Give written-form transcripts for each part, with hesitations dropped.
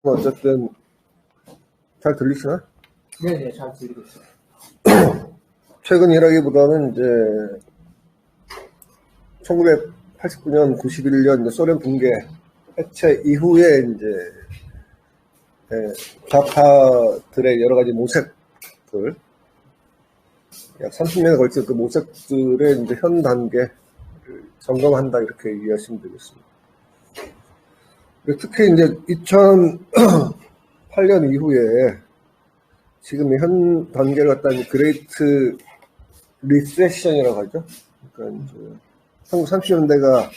어쨌든 잘 들리시나? 네네, 잘 들리고 있어요. 최근이라기보다는 이제 1989년, 91년 이제 소련 붕괴 해체 이후에 이제 좌파들의 여러 가지 모색들, 약 30년에 걸친 그 모색들의 이제 현 단계를 점검한다 이렇게 이해하시면 되겠습니다. 특히 이제 2008년 이후에 지금 현 단계를 갖다 그레이트 리세션이라고 하죠. 그러니까 이제 1930년대가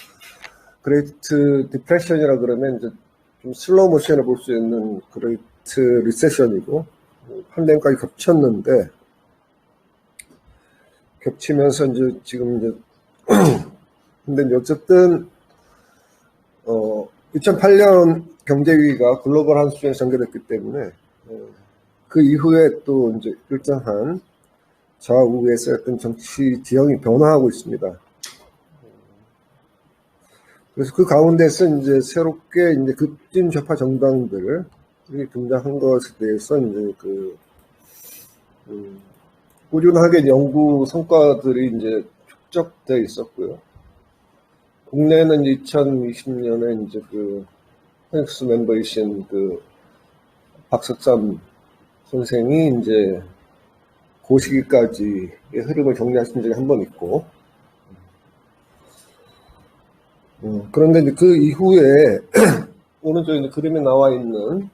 그레이트 디프레션이라 그러면 이제 좀 슬로우 모션을 볼 수 있는 그레이트 리세션이고, 팬데믹까지 겹쳤는데, 겹치면서 이제 지금 이제 근데 이제 어쨌든 2008년 경제위기가 글로벌한 수준에 전개됐기 때문에 그 이후에 또 이제 일정한 좌우에서 어떤 정치 지형이 변화하고 있습니다. 그래서 그 가운데서 이제 새롭게 이제 급진 좌파 정당들이 등장한 것에 대해서 이제 꾸준하게 연구 성과들이 이제 축적되어 있었고요. 국내는 2020년에 이제 페닉스 멤버이신 박석삼 선생이 이제 그 시기까지의 흐름을 정리하신 적이 한 번 있고, 그런데 이제 그 이후에 오른쪽에 이제 그림에 나와 있는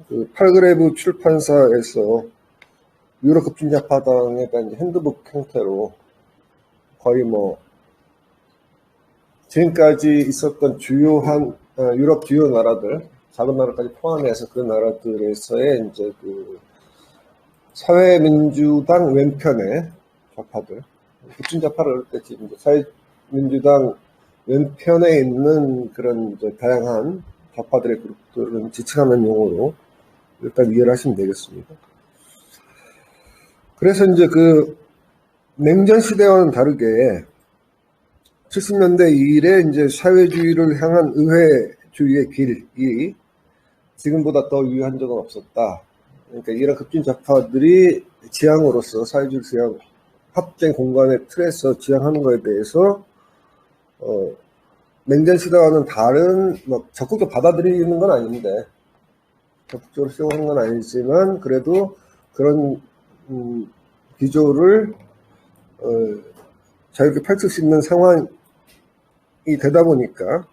그 팔그레브 출판사에서 유럽 급진좌파당에 대한 핸드북 형태로 거의 뭐 지금까지 있었던 주요한 유럽 주요 나라들, 작은 나라까지 포함해서 그 나라들에서의 이제 사회민주당 왼편의 좌파들, 급진좌파를 할 때 지금 사회민주당 왼편에 있는 그런 이제 다양한 좌파들의 그룹들은 지칭하는 용어로 일단 이해를 하시면 되겠습니다. 그래서 이제 냉전 시대와는 다르게 70년대 이래 이제 사회주의를 향한 의회주의의 길이 지금보다 더 유의한 적은 없었다. 그러니까 이런 급진 좌파들이 지향으로서 사회주의 지향 합된 공간의 틀에서 지향하는 것에 대해서 냉전 시대와는 다른 적극적으로 받아들이는 건 아닌데, 적극적으로 수용하는 건 아니지만 그래도 그런 기조를 자유롭게 펼칠 수 있는 상황이 되다 보니까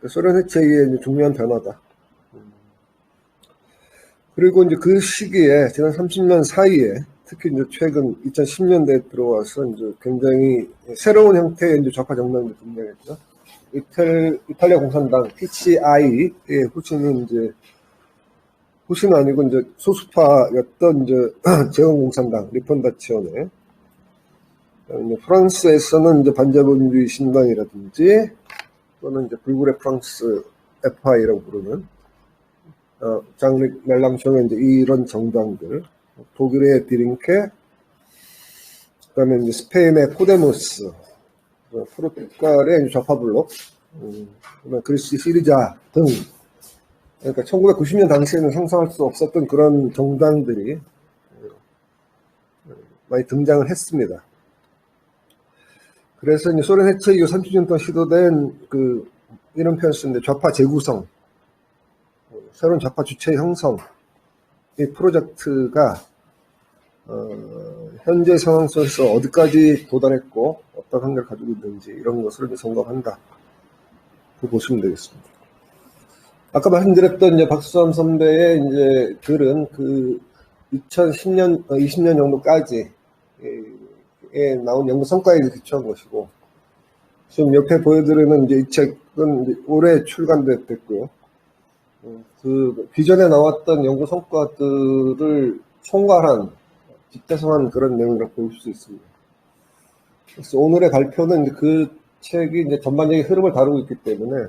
소련 해체의 중요한 변화다. 그리고 이제 그 시기에 지난 30년 사이에 특히 이제 최근 2010년대에 들어와서 이제 굉장히 새로운 형태의 이제 좌파 정당이 등장했죠. 이탈리아 공산당 PCI의 후신은 이제 후신은 아니고 이제 소수파였던 이제 제공공산당 리펀다치오네. 프랑스에서는 이제 반자본주의 신당이라든지 또는 이제 불굴의 프랑스 FI라고 부르는 장르 멜랑숑의 이제 이런 정당들, 독일의 디링케, 그다음에 이제 스페인의 포데모스, 포르투갈의 좌파 블록, 그리스 시리자 등, 그러니까 1990년 당시에는 상상할 수 없었던 그런 정당들이 많이 등장을 했습니다. 그래서 이제 소련 해체 이후 30년 동안 시도된 이런 표현을 쓰는데 좌파 재구성, 새로운 좌파 주체 형성, 이 프로젝트가 현재 상황 속에서 어디까지 도달했고 어떤 한계를 가지고 있는지 이런 것을 이제 점검한다. 보시면 되겠습니다. 아까 말씀드렸던 이제 박수삼 선배의 이제 글은 2010년, 20년 정도까지 나온 연구 성과에 기초한 것이고, 지금 옆에 보여드리는 이제 이 책은 이제 올해 출간됐고요. 기존에 나왔던 연구 성과들을 총괄한, 집대성한 그런 내용이라고 볼 수 있습니다. 그래서 오늘의 발표는 이제 그 책이 이제 전반적인 흐름을 다루고 있기 때문에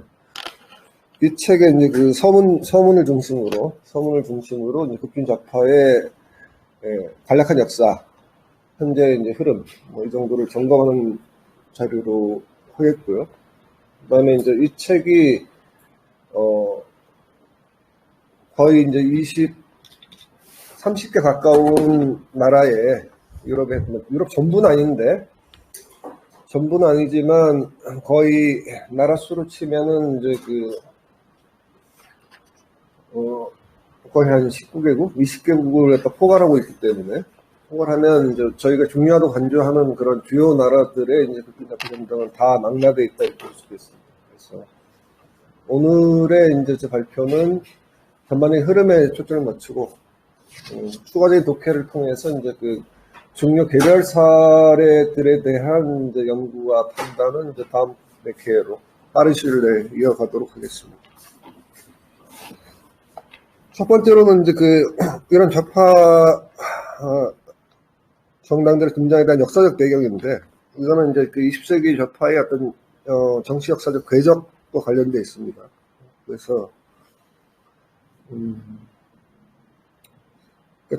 이 책의 이제 서문을 중심으로 이제 급진 좌파의 간략한 역사, 현재 이제 흐름, 이 정도를 점검하는 자료로 하겠고요. 그 다음에 이제 이 책이, 거의 이제 30개 가까운 나라에 유럽 전부는 아닌데, 전부는 아니지만 거의 나라 수로 치면은 이제 거의 한 19개국, 20개국을 갖다 포괄하고 있기 때문에, 포괄하면 이제 저희가 중요하다고 간주하는 그런 주요 나라들의 이제 국제자폐점장은 다 망라되어 있다 이렇게 볼 수도 있습니다. 그래서 오늘의 이제 제 발표는 전반의 흐름에 초점을 맞추고, 추가적인 독해를 통해서 이제 중요 개별 사례들에 대한 이제 연구와 판단은 이제 다음 기회로 빠른 시일 내에 이어가도록 하겠습니다. 첫 번째로는 이제 이런 좌파 정당들의 등장에 대한 역사적 배경인데, 이거는 이제 20세기 좌파의 어떤 정치 역사적 궤적과 관련되어 있습니다. 그래서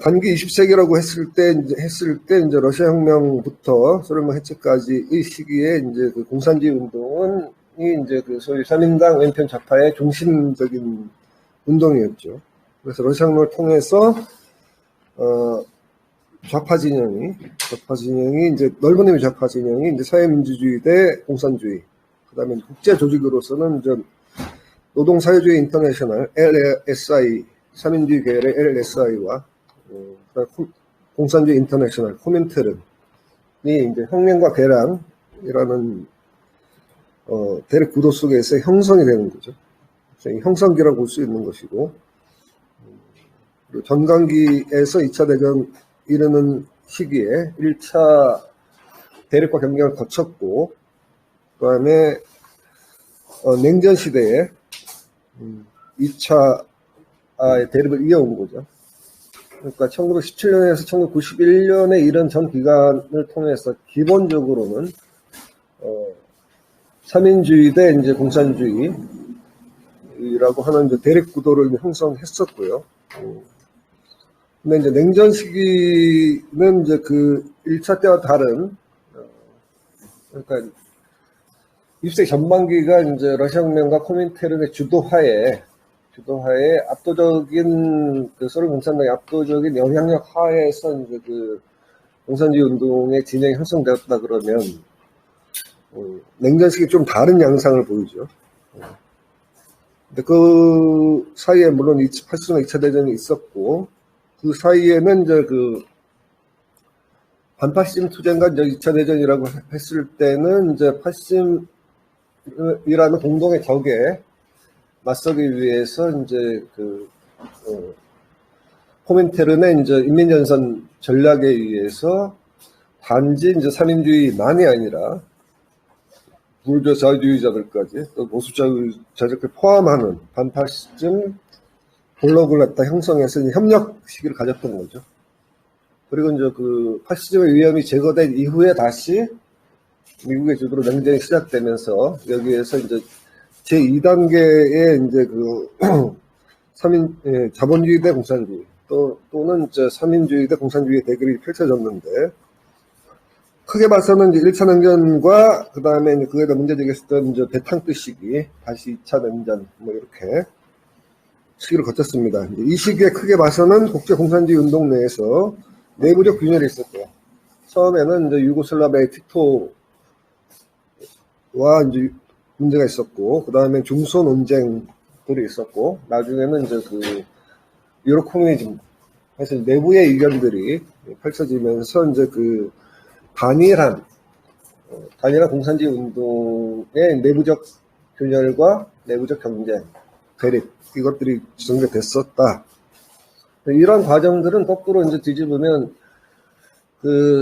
단기 20세기라고 했을 때 이제 러시아 혁명부터 소련과 해체까지의 시기에 이제 공산주의 운동은 이제 소위 삼인당 왼편 좌파의 중심적인 운동이었죠. 그래서 러시아 혁명을 통해서 좌파 진영이 이제 넓은 의미 좌파 진영이 이제 사회민주주의 대 공산주의, 그다음에 국제 조직으로서는 이제 노동사회주의 인터내셔널 LSI, 사민주의 계열의 LSI와 공산주의 인터내셔널 코민테른이 이제 혁명과 대란이라는 대립 구도 속에서 형성이 되는 거죠. 형성기라고 볼 수 있는 것이고, 전강기에서 2차 대전 이르는 시기에 1차 대립과 경쟁을 거쳤고, 그 다음에 냉전 시대에 2차 대립을 이어온 거죠. 그러니까 1917년에서 1991년에 이런 전 기간을 통해서 기본적으로는 삼인주의 대 이제 공산주의라고 하는 이제 대립 구도를 형성했었고요. 근데 이제 냉전 시기는 이제 1차 때와 다른, 그러니까 20세기 전반기가 이제 러시아 혁명과 코민테른의 주도하에 압도적인 소련 공산당의 압도적인 영향력 하에서 이제 공산주의 운동의 진영이 형성되었다 그러면 냉전 시기 좀 다른 양상을 보이죠. 근데 그 사이에 물론 80년대 2차 대전이 있었고, 그 사이에는 이제 반파시즘 투쟁과 이제 2차 대전이라고 했을 때는 이제 파시즘이라는 공동의 적에 맞서기 위해서 이제 코민테른의 이제 인민전선 전략에 의해서 단지 이제 삼인주의만이 아니라 불교 자유주의자들까지 또 보수자유자들을 포함하는 반파시즘 블록을 갖다 형성해서 협력 시기를 가졌던 거죠. 그리고 이제 파시즘의 위험이 제거된 이후에 다시 미국의 주도로 냉전이 시작되면서 여기에서 이제 제2단계의 이제 자본주의 대 공산주의 또는 이제 삼인주의 대 공산주의의 대결이 펼쳐졌는데, 크게 봐서는 이제 1차 냉전과 그 다음에 이제 그에 대한 문제 제기했었던 이제 대탕끝 시기, 다시 2차 냉전 뭐 이렇게 시기를 거쳤습니다. 이 시기에 크게 봐서는 국제 공산주의 운동 내에서 내부적 균열이 있었고요. 처음에는 이제 유고슬라비아의 티토와 이제 문제가 있었고, 그 다음에 중소 논쟁들이 있었고, 나중에는 이제 유럽 코뮤니즘 해서 내부의 의견들이 펼쳐지면서 이제 단일한 공산주의 운동의 내부적 균열과 내부적 경쟁, 대립, 이것들이 전개됐었다. 이런 과정들은 거꾸로 이제 뒤집으면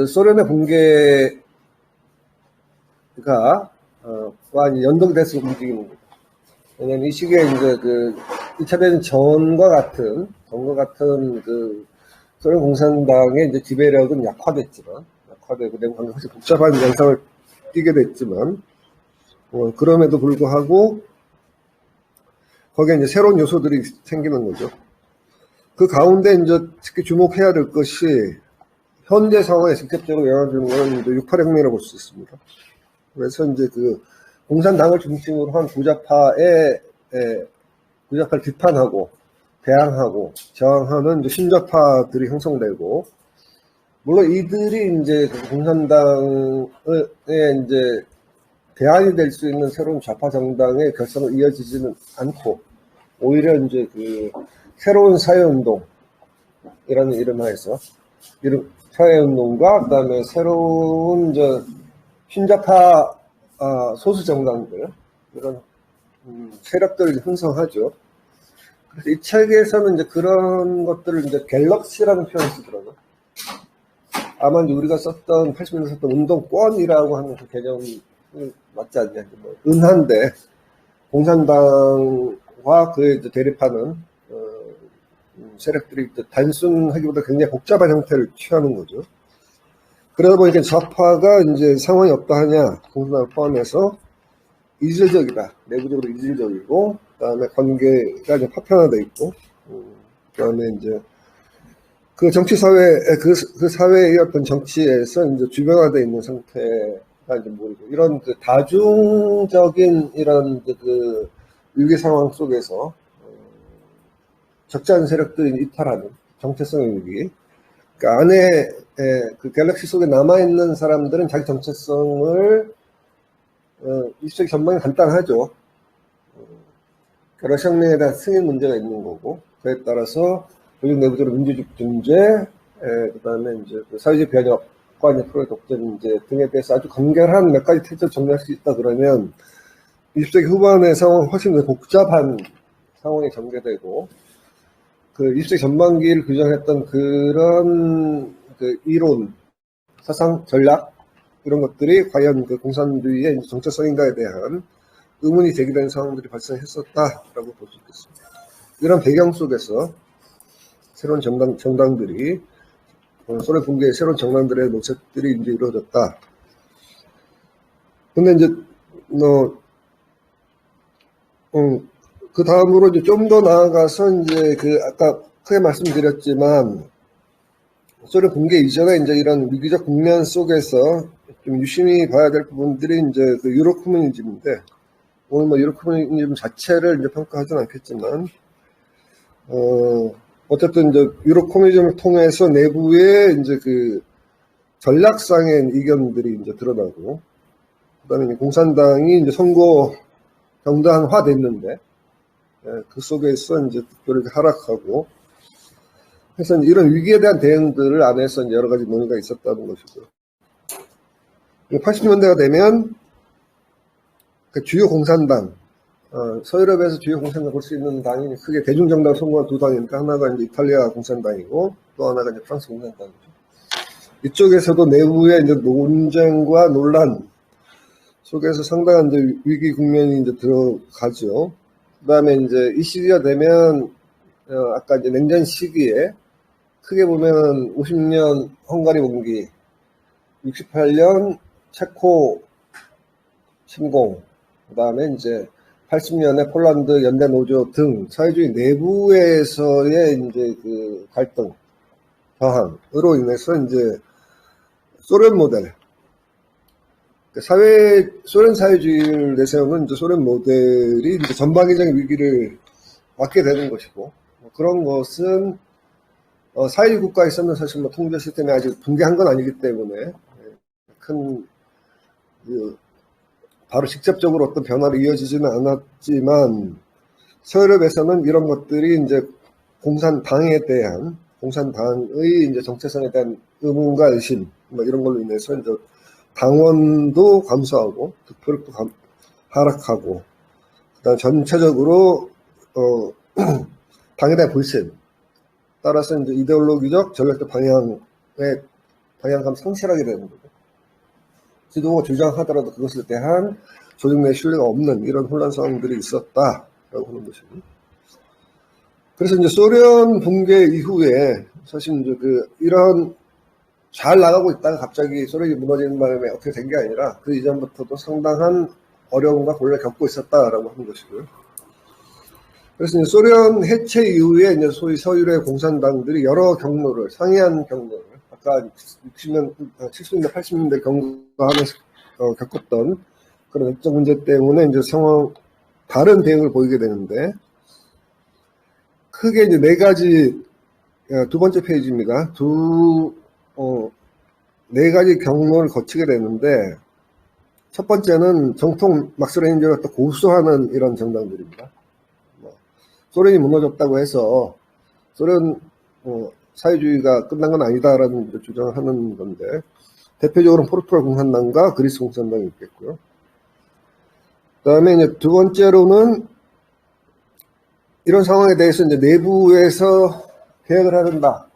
소련의 붕괴가 연동돼서 움직이는 거죠. 왜냐면 이 시기에 이제 2차 대전 전과 같은 소련 공산당의 이제 지배력은 약화되고 내부 관계가 훨씬 복잡한 양상을 띠게 됐지만, 그럼에도 불구하고 거기에 이제 새로운 요소들이 생기는 거죠. 그 가운데 이제 특히 주목해야 될 것이 현재 상황에 직접적으로 영향을 주는 것은 이제 6.8 혁명이라고 볼 수 있습니다. 그래서 이제 공산당을 중심으로 한 구좌파를 비판하고, 대항하고 저항하는 이제 신좌파들이 형성되고, 물론 이들이 이제 공산당의 이제 대안이 될 수 있는 새로운 좌파 정당의 결성을 이어지지는 않고, 오히려 이제 그 새로운 사회운동이라는 이름하에서 사회운동과 그다음에 새로운 신좌파 소수 정당들 이런 세력들을 형성하죠. 그래서 이 책에서는 이제 그런 것들을 이제 갤럭시라는 표현을 쓰더라고요. 아마 이제 우리가 80년대 썼던 운동권이라고 하는 그 개념이 맞지 않냐. 뭐 은한데 공산당과 그에 이제 대립하는 세력들이 단순하기보다 굉장히 복잡한 형태를 취하는 거죠. 그러다 보니까 좌파가 이제 상황이 어떠하냐, 공산당을 포함해서 이질적이다. 내부적으로 이질적이고, 그 다음에 관계가 이제 파편화되어 있고, 그 다음에 이제 그 정치 사회, 그 사회의 어떤 정치에서 이제 주변화되어 있는 상태가 이제 모르고, 이런 그 다중적인 이런 그 위기 상황 속에서 적지 않은 세력들이 이탈하는 정체성의 위기. 그러니까 안에 그 갤럭시 속에 남아있는 사람들은 자기 정체성을 20세기 전망이 간단하죠. 러시아 혁명에 대한 승인 문제가 있는 거고, 그에 따라서 조직 내부적으로 민주주의 존재, 그 다음에 이제 그 사회주의 변혁과 이제 프로의 독재 문제 등에 대해서 아주 간결한 몇 가지 태도를 정리할 수 있다 그러면 20세기 후반의 상황은 훨씬 더 복잡한 상황이 전개되고, 그 20세기 전반기를 규정했던 그런 그 이론, 사상, 전략, 이런 것들이 과연 그 공산주의의 정체성인가에 대한 의문이 제기되는 상황들이 발생했었다라고 볼 수 있겠습니다. 이런 배경 속에서 새로운 정당들이, 소련 붕괴의 새로운 정당들의 모색들이 이제 이루어졌다. 근데 이제, 그 다음으로 이제 좀 더 나아가서 이제 그 아까 크게 말씀드렸지만 소련 붕괴 이전에 이제 이런 위기적 국면 속에서 좀 유심히 봐야 될 부분들이 이제 그 유로 커뮤니즘인데, 오늘 뭐 유로 커뮤니즘 자체를 이제 평가하지는 않겠지만, 어쨌든 이제 유로 커뮤니즘을 통해서 내부에 이제 그 전략상의 이견들이 이제 드러나고, 그 다음에 공산당이 이제 선거 정당화 됐는데, 그 속에서 이제 득표를 하락하고, 그래서 이런 위기에 대한 대응들을 안에서 여러 가지 논의가 있었다는 것이고요. 80년대가 되면 그 주요 공산당, 서유럽에서 주요 공산당 볼 수 있는 당이 크게 대중정당 선거가 두 당이니까 하나가 이제 이탈리아 공산당이고 또 하나가 이제 프랑스 공산당이죠. 이쪽에서도 내부의 이제 논쟁과 논란 속에서 상당한 이제 위기 국면이 이제 들어가죠. 그 다음에 이제 이 시기가 되면, 아까 이제 냉전 시기에 크게 보면 50년 헝가리 봉기, 68년 체코 침공, 그 다음에 이제 80년에 폴란드 연대 노조 등 사회주의 내부에서의 이제 그 갈등, 저항으로 인해서 이제 소련 모델, 소련 사회주의를 내세우는 이제 소련 모델이 이제 전방위적인 위기를 맞게 되는 것이고, 그런 것은 사회주의 국가에서는 사실 뭐 통제 시스템이 아직 붕괴한 건 아니기 때문에 큰 바로 직접적으로 어떤 변화를 이어지지는 않았지만, 서유럽에서는 이런 것들이 이제 공산당에 대한, 공산당의 이제 정체성에 대한 의문과 의심, 뭐 이런 걸로 인해서 이제 당원도 감소하고, 득표率하락하고, 그다음 전체적으로, 당에 대한 불신, 따라서 이제 이데올로기적 전략적 방향감 상실하게 되는 거죠. 지도가 주장하더라도 그것에 대한 조직 내 신뢰가 없는 이런 혼란 상황들이 있었다라고 하는 것입니다. 그래서 이제 소련 붕괴 이후에 사실 이제 이런 잘 나가고 있다가 갑자기 소련이 무너지는 바람에 어떻게 된 게 아니라 그 이전부터도 상당한 어려움과 곤란을 겪고 있었다라고 하는 것이고요. 그래서 이제 소련 해체 이후에 이제 소위 서유럽 공산당들이 여러 경로를, 상이한 경로를, 아까 60년, 70년대, 80년대 경과하면서 겪었던 그런 역적 문제 때문에 이제 다른 대응을 보이게 되는데, 크게 이제 네 가지, 두 번째 페이지입니다. 네 가지 경로를 거치게 되는데, 첫 번째는 정통 막스레닌저를 또 고수하는 이런 정당들입니다. 소련이 무너졌다고 해서 소련 사회주의가 끝난 건 아니다라는 주장을 하는 건데, 대표적으로 포르투갈 공산당과 그리스 공산당이 있겠고요. 그 다음에 이제 두 번째로는 이런 상황에 대해서 이제 내부에서 개혁을 해야 된다.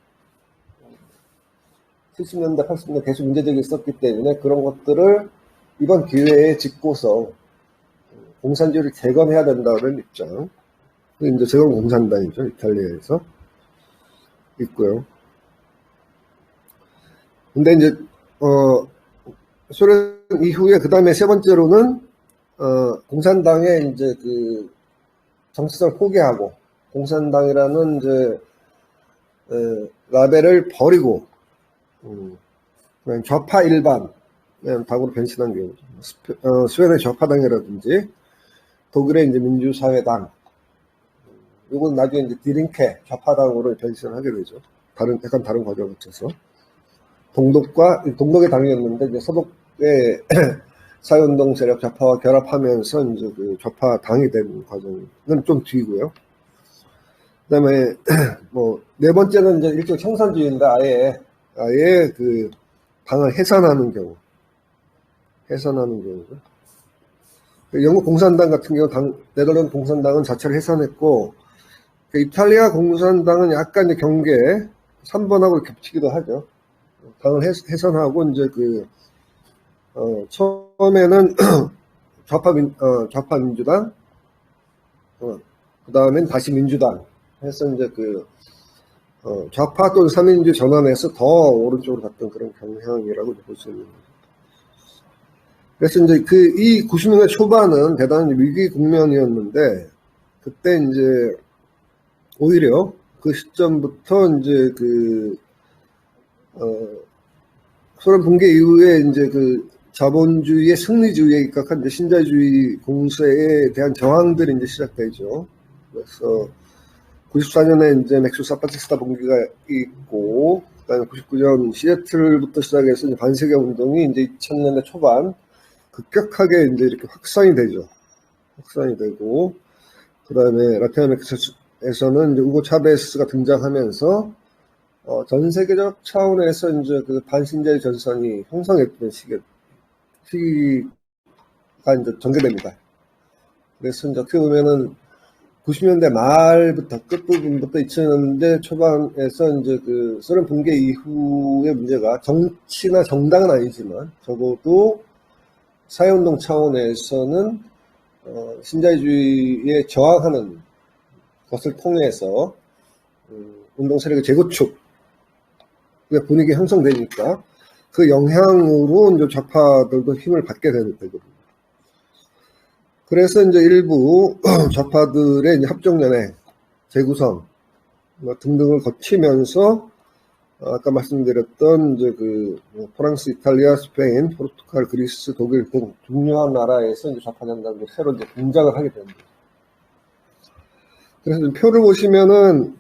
70년대, 80년대 계속 문제적이 있었기 때문에 그런 것들을 이번 기회에 짚고서 공산주의를 재건해야 된다는 입장. 이제 재건 공산당이죠. 이탈리아에서 있고요. 근데 이제 소련 이후에 그 다음에 세 번째로는 공산당의 이제 그 정체성을 포기하고 공산당이라는 이제 라벨을 버리고 그냥 좌파 일반 당으로 변신한 경우죠. 스웨덴의 좌파당이라든지 독일의 이제 민주사회당, 이건 나중에 이제 디링케 좌파당으로 변신하게 되죠. 약간 다른 과정을 거쳐서 동독의 당이었는데 이제 서독의 사회운동 세력 좌파와 결합하면서 이제 그 좌파 당이 된 과정은 좀 뒤고요. 그다음에 네 번째는 이제 일종 청산주의인데 아예 그 당을 해산하는 경우죠. 영국 공산당 같은 경우 네덜란드 공산당은 자체를 해산했고, 이탈리아 공산당은 약간 이제 경계 3번하고 겹치기도 하죠. 당을 해산하고 이제 처음에는 좌파 민주당, 그 다음엔 다시 민주당 해서 이제 좌파 또는 삼인주의 전환해서 더 오른쪽으로 갔던 그런 경향이라고 볼 수 있는 거죠. 그래서 이제 이 90년대 초반은 대단히 위기 국면이었는데, 그때 이제 오히려 그 시점부터 이제 소련 붕괴 이후에 이제 자본주의의 승리주의에 입각한 이제 신자유주의 공세에 대한 저항들이 이제 시작되죠. 그래서 94년에 이제 맥스 사파티스타 봉기가 있고, 그다음에 99년 시애틀부터 시작해서 이제 반세계 운동이 이제 2000년대 초반 급격하게 이제 이렇게 확산이 되죠. 확산이 되고, 그다음에 라틴 아메리카에서는 이제 우고 차베스가 등장하면서 전 세계적 차원에서 이제 반신자유 전선이 형성했던 시기가 이제 전개됩니다. 그래서 이제 어떻게 보면은 90년대 말부터 끝부분부터 2000년대 초반에서 이제 소련 붕괴 이후의 문제가 정치나 정당은 아니지만 적어도 사회운동 차원에서는 신자유주의에 저항하는 것을 통해서 운동 세력의 재구축 분위기 형성되니까 그 영향으로 이제 좌파들도 힘을 받게 되는 거거든요. 그래서 이제 일부 좌파들의 이제 합종연행, 재구성 등등을 거치면서 아까 말씀드렸던 이제 프랑스, 이탈리아, 스페인, 포르투갈, 그리스, 독일 등 중요한 나라에서 이제 좌파 정당들이 새로 이제 등장을 하게 됩니다. 그래서 표를 보시면은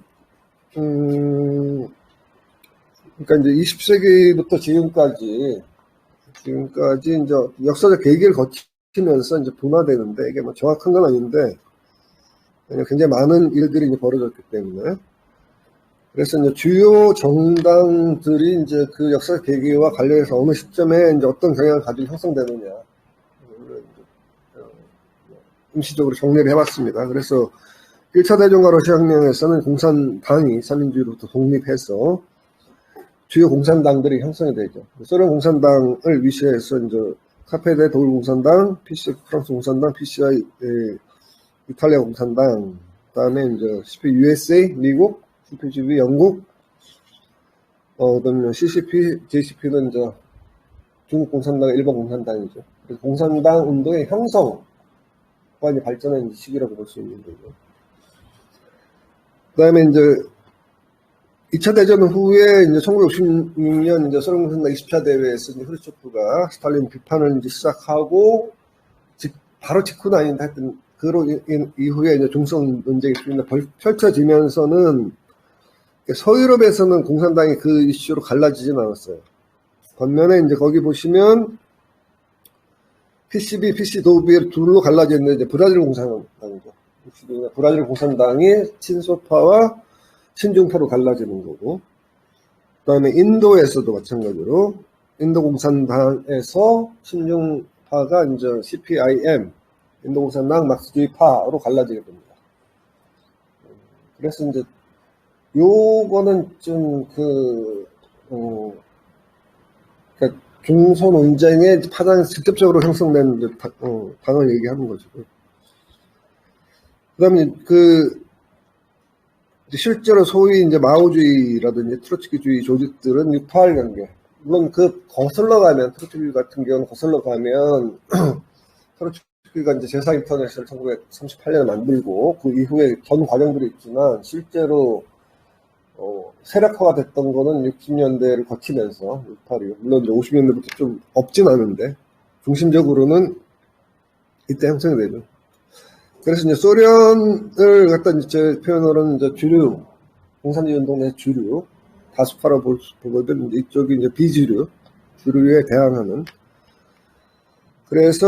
그러니까 이제 20세기부터 지금까지 이제 역사적 계기를 거치면서 이제 분화되는데, 이게 뭐 정확한 건 아닌데 굉장히 많은 일들이 이제 벌어졌기 때문에, 그래서 이제 주요 정당들이 이제 그 역사적 계기와 관련해서 어느 시점에 이제 어떤 경향을 가지고 형성되느냐, 임시적으로 정리를 해봤습니다. 그래서 1차 대전과 러시아 혁명에서는 공산당이 삼인주의로부터 독립해서 주요 공산당들이 형성이 되죠. 소련 공산당을 위시해서 이제 카페데 독일 공산당, PCF 프랑스 공산당, PCI 이탈리아 공산당, 그다음에 이제 CP USA 미국, CPGB 영국, 그다음에 CCP, JCP는 이제 중국 공산당, 일본 공산당이죠. 그래서 공산당 운동의 형성과 발전한 시기라고 볼 수 있는 거죠. 그다음에 이제 2차 대전 후에 이제 1956년 이제 소련 공산당 20차 대회에서 이제 후르초프가 스탈린 비판을 이제 시작하고 바로 직후는 아닌데 하여튼 이후에 이제 중성 논쟁이 펼쳐지면서는 서유럽에서는 공산당이 그 이슈로 갈라지진 않았어요. 반면에 이제 거기 보시면 PCB, PC 도비에 둘로 갈라져 있는 이제 브라질 공산당이죠. 브라질 공산당이 친소파와 친중파로 갈라지는 거고, 그 다음에 인도에서도 마찬가지로 인도 공산당에서 친중파가 이제 CPIM, 인도 공산당 막스주의파로 갈라지게 됩니다. 그래서 이제 요거는 좀 그러니까 중소 논쟁의 파장이 직접적으로 형성된 당을 얘기하는 거죠. 그 다음에 실제로 소위 이제 마오주의라든지 트로츠키주의 조직들은 6.8 관계. 물론 거슬러 가면, 트로츠키 같은 경우는 거슬러 가면, 트로츠키가 이제 제4인터내셔널 1938년에 만들고, 그 이후에 전 과정들이 있지만, 실제로, 세력화가 됐던 거는 60년대를 거치면서, 6.8이요. 물론 이제 50년대부터 좀 없진 않은데, 중심적으로는 이때 형성이 되죠. 그래서 이제 소련을 갖다 제 표현으로는 이제 주류, 공산주의 운동 내 주류, 다수파로 보거든, 이쪽이 이제 비주류, 주류에 대항하는. 그래서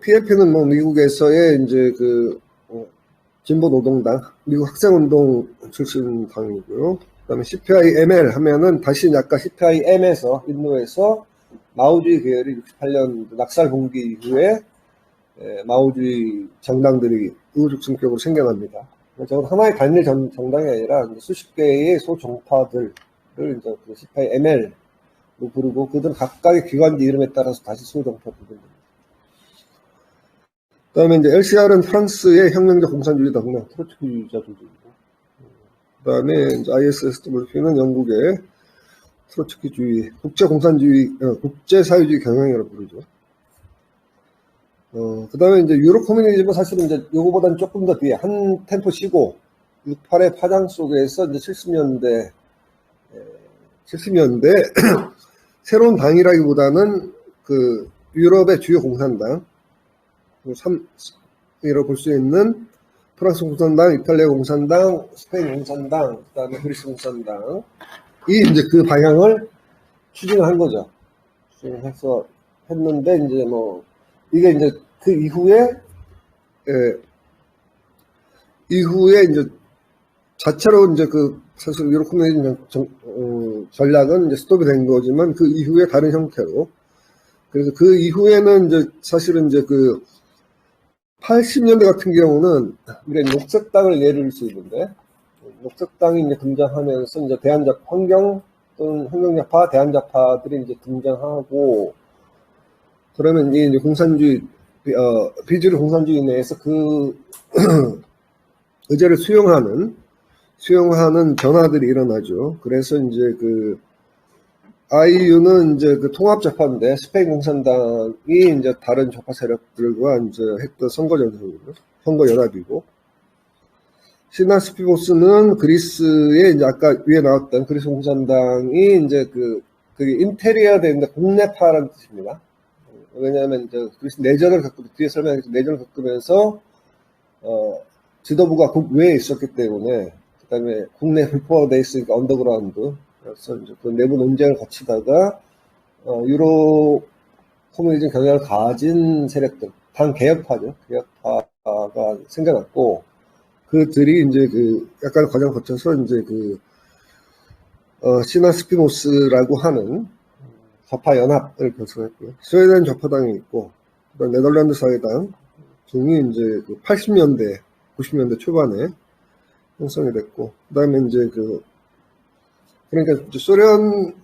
PF는 뭐 미국에서의 이제 진보 노동당, 미국 학생운동 출신 당이고요. 그 다음에 CPI-ML 하면은 다시 아까 CPI-M에서, 인도에서 마오주의 계열이 68년 낙살 봉기 이후에 마오주의 정당들이 우후죽 성격으로 생겨납니다. 저건 하나의 단일 정당이 아니라 수십 개의 소정파들을 이제 CPI-ML로 부르고, 그들은 각각의 기관지 이름에 따라서 다시 소정파 부릅니다. 그 다음에 이제 LCR은 프랑스의 혁명적 공산주의 당명, 트로츠키주의자 조직이고, 그 다음에 이제 ISSWP는 영국의 트로츠키주의, 국제사회주의 경향이라고 부르죠. 그 다음에 이제 유럽 커뮤니즘은 사실은 이제 요거보다는 조금 더 뒤에 한 템포 쉬고 68의 파장 속에서 이제 70년대 새로운 당이라기보다는 유럽의 주요 공산당, 3이라고 볼 수 있는 프랑스 공산당, 이탈리아 공산당, 스페인 공산당, 그 다음에 그리스 공산당이 이제 그 방향을 추진한 거죠. 추진해서 했는데, 이제 이게 이제 그 이후에 이제 자체로 이제 사실 유럽 커뮤니즘 전략은 이제 스톱이 된 거지만 그 이후에 다른 형태로. 그래서 그 이후에는 이제 사실은 이제 80년대 같은 경우는 우리가 녹색당을 예를 들 수 있는데, 녹색당이 이제 등장하면서 이제 환경 또는 환경좌파, 대한좌파들이 이제 등장하고, 그러면 이제 공산주의, 비주류 공산주의 내에서 의제를 수용하는 변화들이 일어나죠. 그래서 이제 IU는 이제 통합좌파인데, 스페인 공산당이 이제 다른 좌파 세력들과 이제 했던 선거연합이고, 시나스피보스는 그리스에 이제 아까 위에 나왔던 그리스 공산당이 이제 그게 인테리어 되는데 국내파라는 뜻입니다. 왜냐하면 이제 그리스 내전을 뒤에 설명했죠. 내전을 겪으면서, 지도부가 국외에 있었기 때문에, 그 다음에 국내 불포화가 돼 있으니까 언더그라운드. 그래서 이제 그 내부 논쟁을 거치다가, 유럽 커뮤니즘 경향을 가진 세력들, 반개혁파죠. 개혁파가 생겨났고, 그들이 이제 약간 과정을 거쳐서 이제 시나스피노스라고 하는 좌파 연합을 결성했고요. 스웨덴 좌파당이 있고, 그다음 네덜란드 사회당 등이 이제 80년대, 90년대 초반에 형성이 됐고, 그다음에 이제 그러니까 소련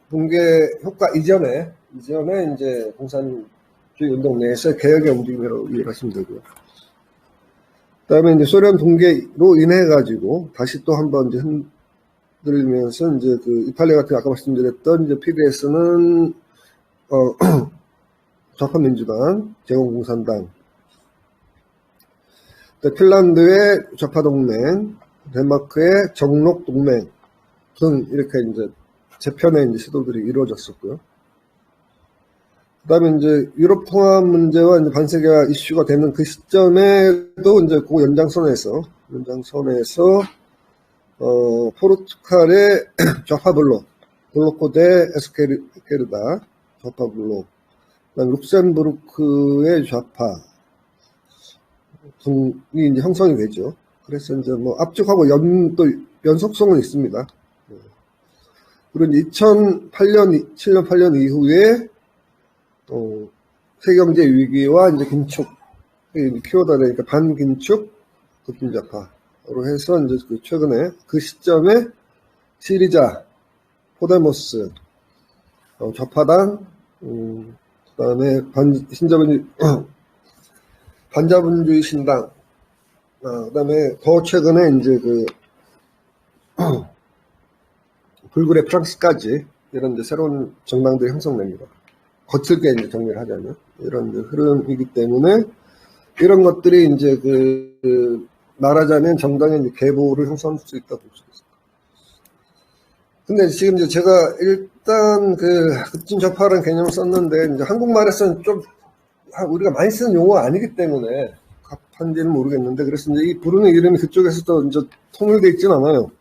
붕괴 효과 이전에 이제 공산주의 운동 내에서 개혁의 움직임이라고 이해하시면 되고요. 그다음에 이제 소련 붕괴로 인해 가지고 다시 또 한번 이제 흔들면서 이제 이탈리아 같은 아까 말씀드렸던 이제 PDS는 좌파민주당, 제공공산당, 핀란드의 좌파동맹, 덴마크의 정록동맹 등 이렇게 이제 재편의 이제 시도들이 이루어졌었고요. 그다음에 이제 유럽 통합 문제와 이제 반세계가 이슈가 되는 그 시점에도 이제 그 연장선에서 포르투갈의 좌파 블로코 대 에스케르다 좌파 블록, 그다음에 룩셈부르크의 좌파 등이 이제 형성이 되죠. 그래서 이제 뭐 압축하고 또 연속성은 있습니다. 그리고 2008년, 7년, 8년 이후에 세경제 위기와 이제 긴축, 키워다 보니까 반긴축, 급진좌파로 해서 이제 그 최근에 그 시점에 시리자, 포데모스, 좌파당, 그 다음에 반자본주의 신당, 그 다음에 더 최근에 이제 불굴의 프랑스까지 이런 이제 새로운 정당들이 형성됩니다. 거칠게 이제 정리를 하자면 이런 이제 흐름이기 때문에 이런 것들이 이제 말하자면 정당의 이제 계보를 형성할 수 있다고 볼 수 있습니다. 근데 지금 이제 제가 일단 급진좌파라는 개념을 썼는데 이제 한국말에서는 좀 우리가 많이 쓰는 용어가 아니기 때문에 합한지는 모르겠는데, 그래서 이제 이 부르는 이름이 그쪽에서도 이제 통일되어 있진 않아요.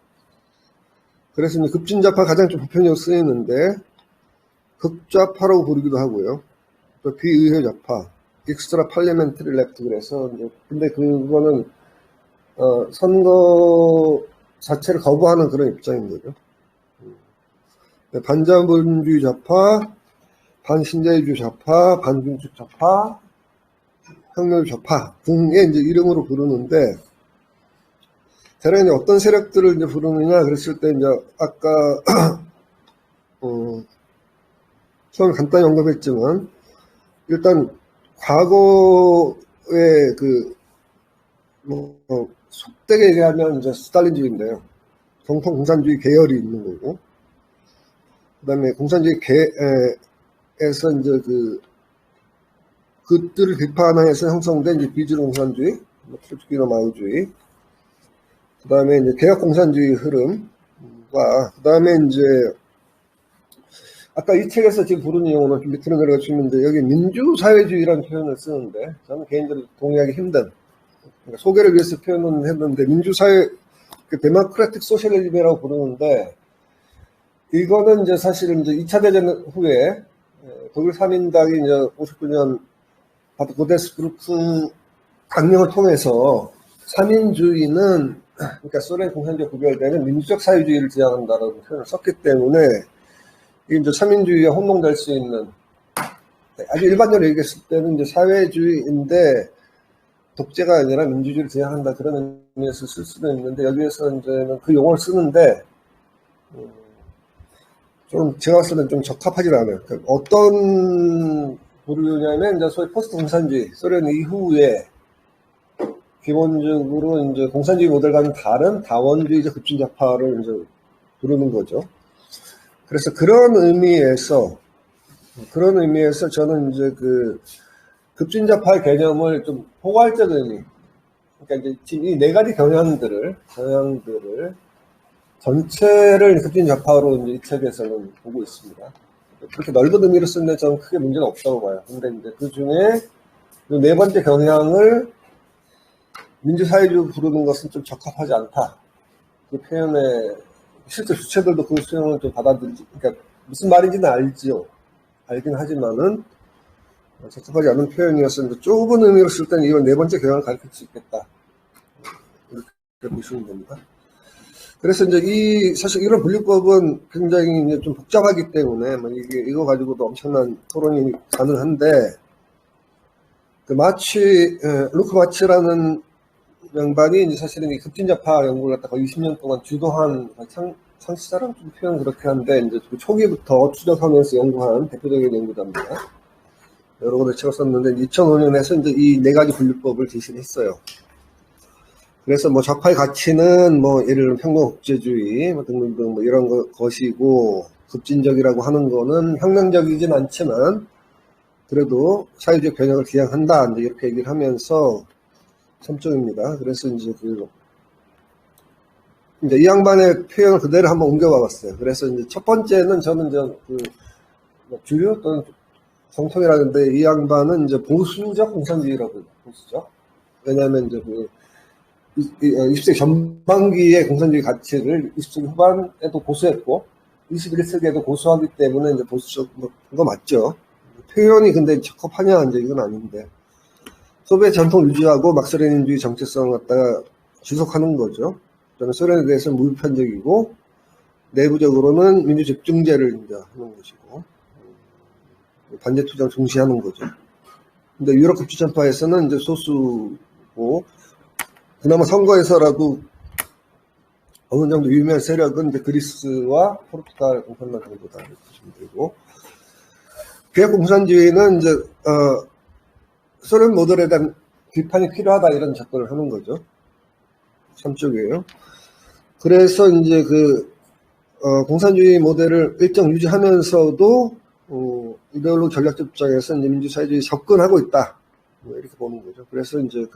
그래서 이제 급진좌파 가장 좀 보편적으로 쓰이는데, 극좌파라고 부르기도 하고요. 또 비의회 좌파, 익스트라 팔리멘터리 랩트 그래서 이제 근데 그거는 선거 자체를 거부하는 그런 입장인 거죠. 반자본주의 좌파, 반신자유주의 좌파, 반중축 좌파, 혁명 좌파 등의 이제 이름으로 부르는데, 대략 이제 어떤 세력들을 이제 부르느냐 그랬을 때 이제 아까 처음에 간단히 언급했지만 일단 과거의 속되게 얘기하면 이제 스탈린주의인데요. 정통 공산주의 계열이 있는 거고, 그다음에 공산주의 계에서 이제 그들을 비판해서 형성된 이제 비주류 공산주의, 트로츠키나 마오주의, 그 다음에 이제 개혁 공산주의 흐름과, 그 다음에 이제 아까 이 책에서 지금 부르는 용어는 좀 밑으로 내려가 주는데 여기 민주사회주의라는 표현을 쓰는데 저는 개인적으로 동의하기 힘든, 그러니까 소개를 위해서 표현은 했는데 민주사회, 데모크라틱 소셜리즘이라고 부르는데, 이거는 이제 사실은 이제 2차 대전 후에 독일 3인당이 이제 59년 고데스부르크 강령을 통해서 3인주의는, 그러니까 소련 공산주의와 구별되는 민주적 사회주의를 지향한다라고 표현을 썼기 때문에 이게 이제 3인주의와 혼동될 수 있는, 아주 일반적으로 얘기했을 때는 이제 사회주의인데 독재가 아니라 민주주의를 지향한다 그런 의미에서 쓸 수도 있는데, 여기에서 이제는 그 용어를 쓰는데 좀 제가 봤을 때는 좀 적합하지 않아요. 그러니까 어떤 부류냐면 이제 소위 포스트 공산주의, 소련 이후에 기본적으로 이제 공산주의 모델과는 다른 다원주의적 급진좌파를 이제 부르는 거죠. 그래서 그런 의미에서 저는 이제 급진좌파의 개념을 좀 포괄적 의미, 그러니까 이제 이 네 가지 경향들을 전체를 급진좌파로 이제 이 책에서는 보고 있습니다. 그렇게 넓은 의미로 쓰는데 저는 크게 문제는 없다고 봐요. 근데 이제 그 중에 네 번째 경향을 민주사회주의 부르는 것은 좀 적합하지 않다. 그 표현에 실제 주체들도 그 수용을 좀 받아들이지, 그러니까 무슨 말인지는 알긴 하지만은 적합하지 않은 표현이었는데 좁은 의미로 쓸 때는 이런 네 번째 경향을 가르칠 수 있겠다. 이렇게 보시면 됩니다. 그래서 이제 사실 이런 분류법은 굉장히 이제 좀 복잡하기 때문에 이거 가지고도 엄청난 토론이 가능한데, 루크 마치라는 양반이 이제 사실은 이 급진좌파 연구를 갖다 거의 20년 동안 주도한 창시자라는 표현 그렇게 한데, 이제 그 초기부터 추적하면서 연구한 대표적인 연구자입니다. 여러 권의 책을 썼는데 2005년에서 이제 이 네 가지 분류법을 제시를 했어요. 그래서 좌파의 가치는 예를 들면 평등국제주의 등등등 이런 것이고, 급진적이라고 하는 거는 혁명적이진 않지만 그래도 사회적 변혁을 지향한다, 이제 이렇게 얘기를 하면서 3쪽입니다. 그래서 이제 이 양반의 표현을 그대로 한번 옮겨봐 봤어요. 그래서 이제 첫 번째는 저는 주류 또는 성통이라는데 이 양반은 이제 보수적 공산주의라고 해요. 보수적. 왜냐하면 이제 그 20세기 전반기의 공산주의 가치를 20세기 후반에도 고수했고 21세기에도 고수하기 때문에 이제 보수적 거 맞죠. 표현이 근데 적합하냐 이제 이건 아닌데 소비의 전통 유지하고 막스레닌주의 정체성을 갖다가 지속하는 거죠. 그다음에 소련에 대해서는 무비판적이고 내부적으로는 민주 집중제를 이제 하는 것이고 반제 투쟁 중시하는 거죠. 근데 유럽 급지천파에서는 이제 소수고 그나마 선거에서라도 어느 정도 유명한 세력은 이제 그리스와 포르투갈 공산당 정도다 이렇게 보시면 되고 개혁 공산주의는 이제 소련 모델에 대한 비판이 필요하다 이런 접근을 하는 거죠. 삼쪽이에요. 그래서 이제 공산주의 모델을 일정 유지하면서도 이데올로기 전략적 입장에서 이제 민주사회주의 접근하고 있다. 뭐 이렇게 보는 거죠. 그래서 이제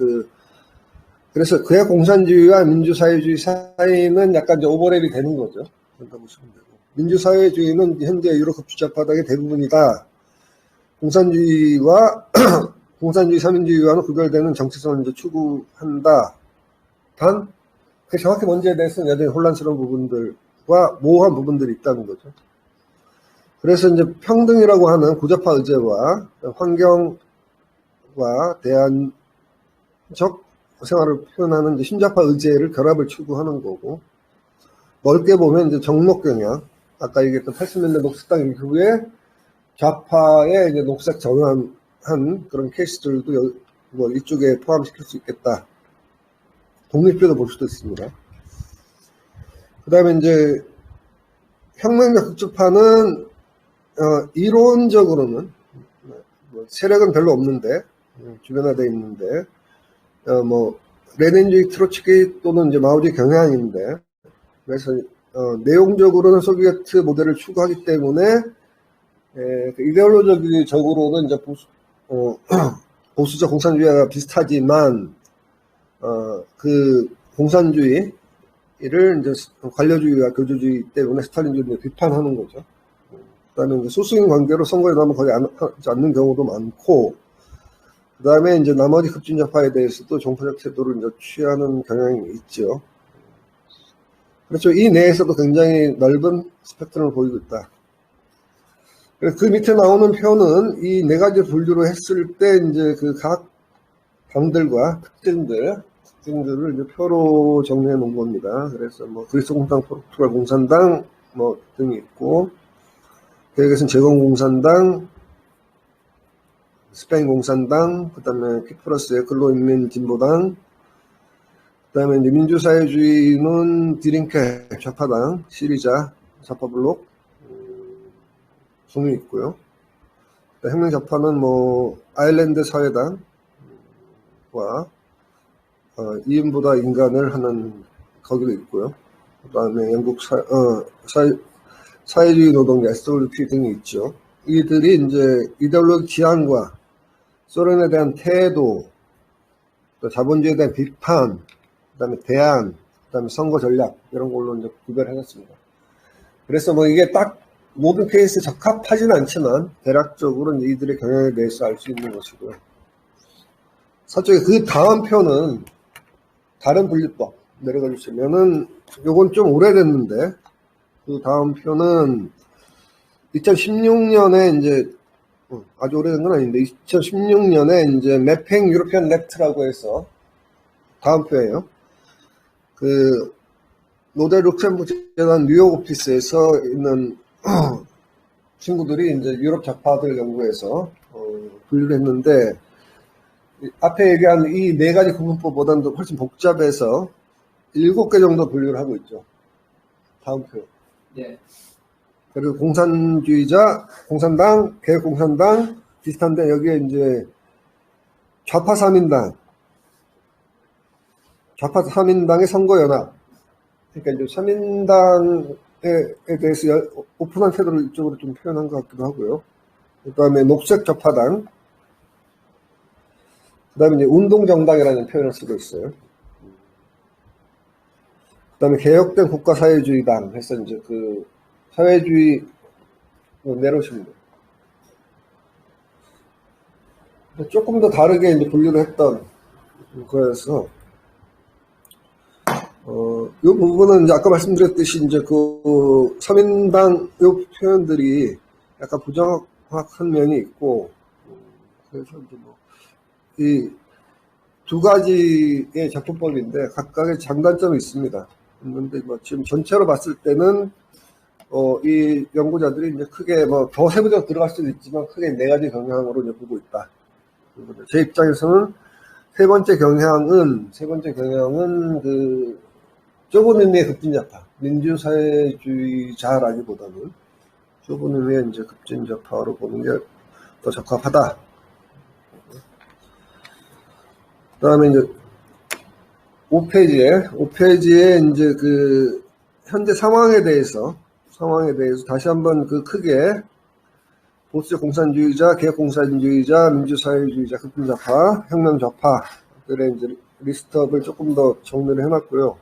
그래서 개혁 공산주의와 민주사회주의 사이는 약간 이제 오버랩이 되는 거죠. 그렇다고 보시면 되고. 민주사회주의는 현재 유럽 급주자파당의 대부분이다. 공산주의와 공산주의 사민주의와는 구별되는 정체성을 이제 추구한다. 단, 그 정확히 뭔지에 대해서는 여전히 혼란스러운 부분들과 모호한 부분들이 있다는 거죠. 그래서 이제 평등이라고 하는 구자파 의제와 환경과 대안적 생활을 표현하는 이제 신자파 의제를 결합을 추구하는 거고, 넓게 보면 이제 정록 경향, 아까 얘기했던 80년대 녹색당 이후에 좌파의 이제 녹색 전환한 그런 케이스들도 뭐 이쪽에 포함시킬 수 있겠다. 독립주의도 볼 수도 있습니다. 그 다음에 이제 혁명적 극적파는 이론적으로는 뭐 세력은 별로 없는데 주변화되어 있는데 뭐 레닌주의 트로츠키 또는 이제 마오주의 경향인데 그래서 내용적으로는 소비에트 모델을 추구하기 때문에 이데올로기적으로는 이제 보수적 공산주의와 비슷하지만 그 공산주의를 이제 관료주의와 교조주의 때문에 스탈린주의를 비판하는 거죠. 그다음에 이제 소수인 관계로 선거에 나면 거의 하지 않는 경우도 많고, 그다음에 이제 나머지 급진자파에 대해서도 정파적 태도를 이제 취하는 경향이 있죠. 그렇죠. 이 내에서도 굉장히 넓은 스펙트럼을 보이고 있다. 그 밑에 나오는 표는 이 네 가지 분류로 했을 때 이제 그 각 당들과 특징들을 이제 표로 정리해 놓은 겁니다. 그래서 뭐 그리스 공산당, 포르투갈 공산당 뭐 등이 있고, 여기에서는 제공 공산당, 스페인 공산당, 그다음에 키프러스의 근로인민 진보당, 그다음에 이제 민주사회주의는 디링케 좌파당, 시리자 좌파블록 종이 있고요. 혁명좌파는 뭐 아일랜드 사회당과 이인보다 인간을 하는 거기도 있고요. 그다음에 영국 사회주의 노동자 SWP 등이 있죠. 이들이 이제 이데올로기 지향과 소련에 대한 태도, 또 자본주의에 대한 비판, 그다음에 대안, 그다음에 선거 전략 이런 걸로 이제 구별해놨습니다. 그래서 뭐 이게 딱 모든 케이스에 적합하지는 않지만 대략적으로 이들의 경향에 대해서 알 수 있는 것이고요. 서쪽에 그 다음 표는 다른 분류법 내려가 주시면은 요건 좀 오래됐는데 그 다음 표는 2016년에 이제 아주 오래된 건 아닌데 2016년에 이제 매핑 유로피안 렉트라고 해서 다음 표예요. 그 노델 룩셈부르크 재단 뉴욕 오피스에서 있는 친구들이 이제 유럽 좌파들 연구해서 분류를 했는데 앞에 얘기한 이 네 가지 구분법보다는 훨씬 복잡해서 7개 정도 분류를 하고 있죠. 다음 표. 네. 그리고 공산주의자, 공산당, 개혁공산당 비슷한데 여기에 이제 좌파 3인당, 좌파 3인당의 선거연합. 그러니까 이제 3인당에 대해서 오픈한 태도를 이쪽으로 좀 표현한 것 같기도 하고요. 그 다음에 녹색 좌파당, 그 다음에 이제 운동정당이라는 표현을 쓰고 있어요. 그 다음에 개혁된 국가사회주의당 해서 이제 그 사회주의 내려오시면 돼요. 조금 더 다르게 이제 분류를 했던 거여서, 이 부분은 이제 아까 말씀드렸듯이 이제 그 3인당 요 표현들이 약간 부정확한 면이 있고, 그래서 이제 뭐, 이 두 가지의 작품법인데 각각의 장단점이 있습니다. 있는데 뭐 지금 전체로 봤을 때는 이 연구자들이 이제 크게 뭐 더 세부적으로 들어갈 수도 있지만 크게 네 가지 경향으로 이제 보고 있다. 제 입장에서는 세 번째 경향은 그 좁은 의미의 급진자파, 민주사회주의자라기보다는 좁은 의미의 이제 급진자파로 보는 게 더 적합하다. 그 다음에 이제 5페이지에 이제 그 현재 상황에 대해서 다시 한번 그 크게 보수적 공산주의자, 개혁공산주의자, 민주사회주의자, 급진자파, 혁명좌파들의 이제 리스트업을 조금 더 정리를 해놨고요.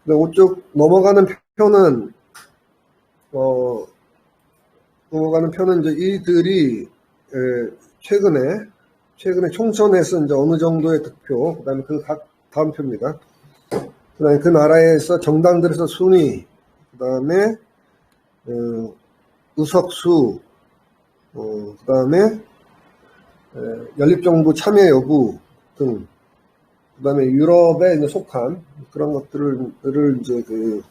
근데 오쪽 넘어가는 표는 이제 이들이 최근에 총선에서 이제 어느 정도의 득표, 그 다음에 그 다음 표입니다. 그 다음에 그 나라에서 정당들에서 순위, 그 다음에, 의석수, 그 다음에, 연립정부 참여 여부 등, 그 다음에 유럽에 이제 속한 그런 것들을 이제 그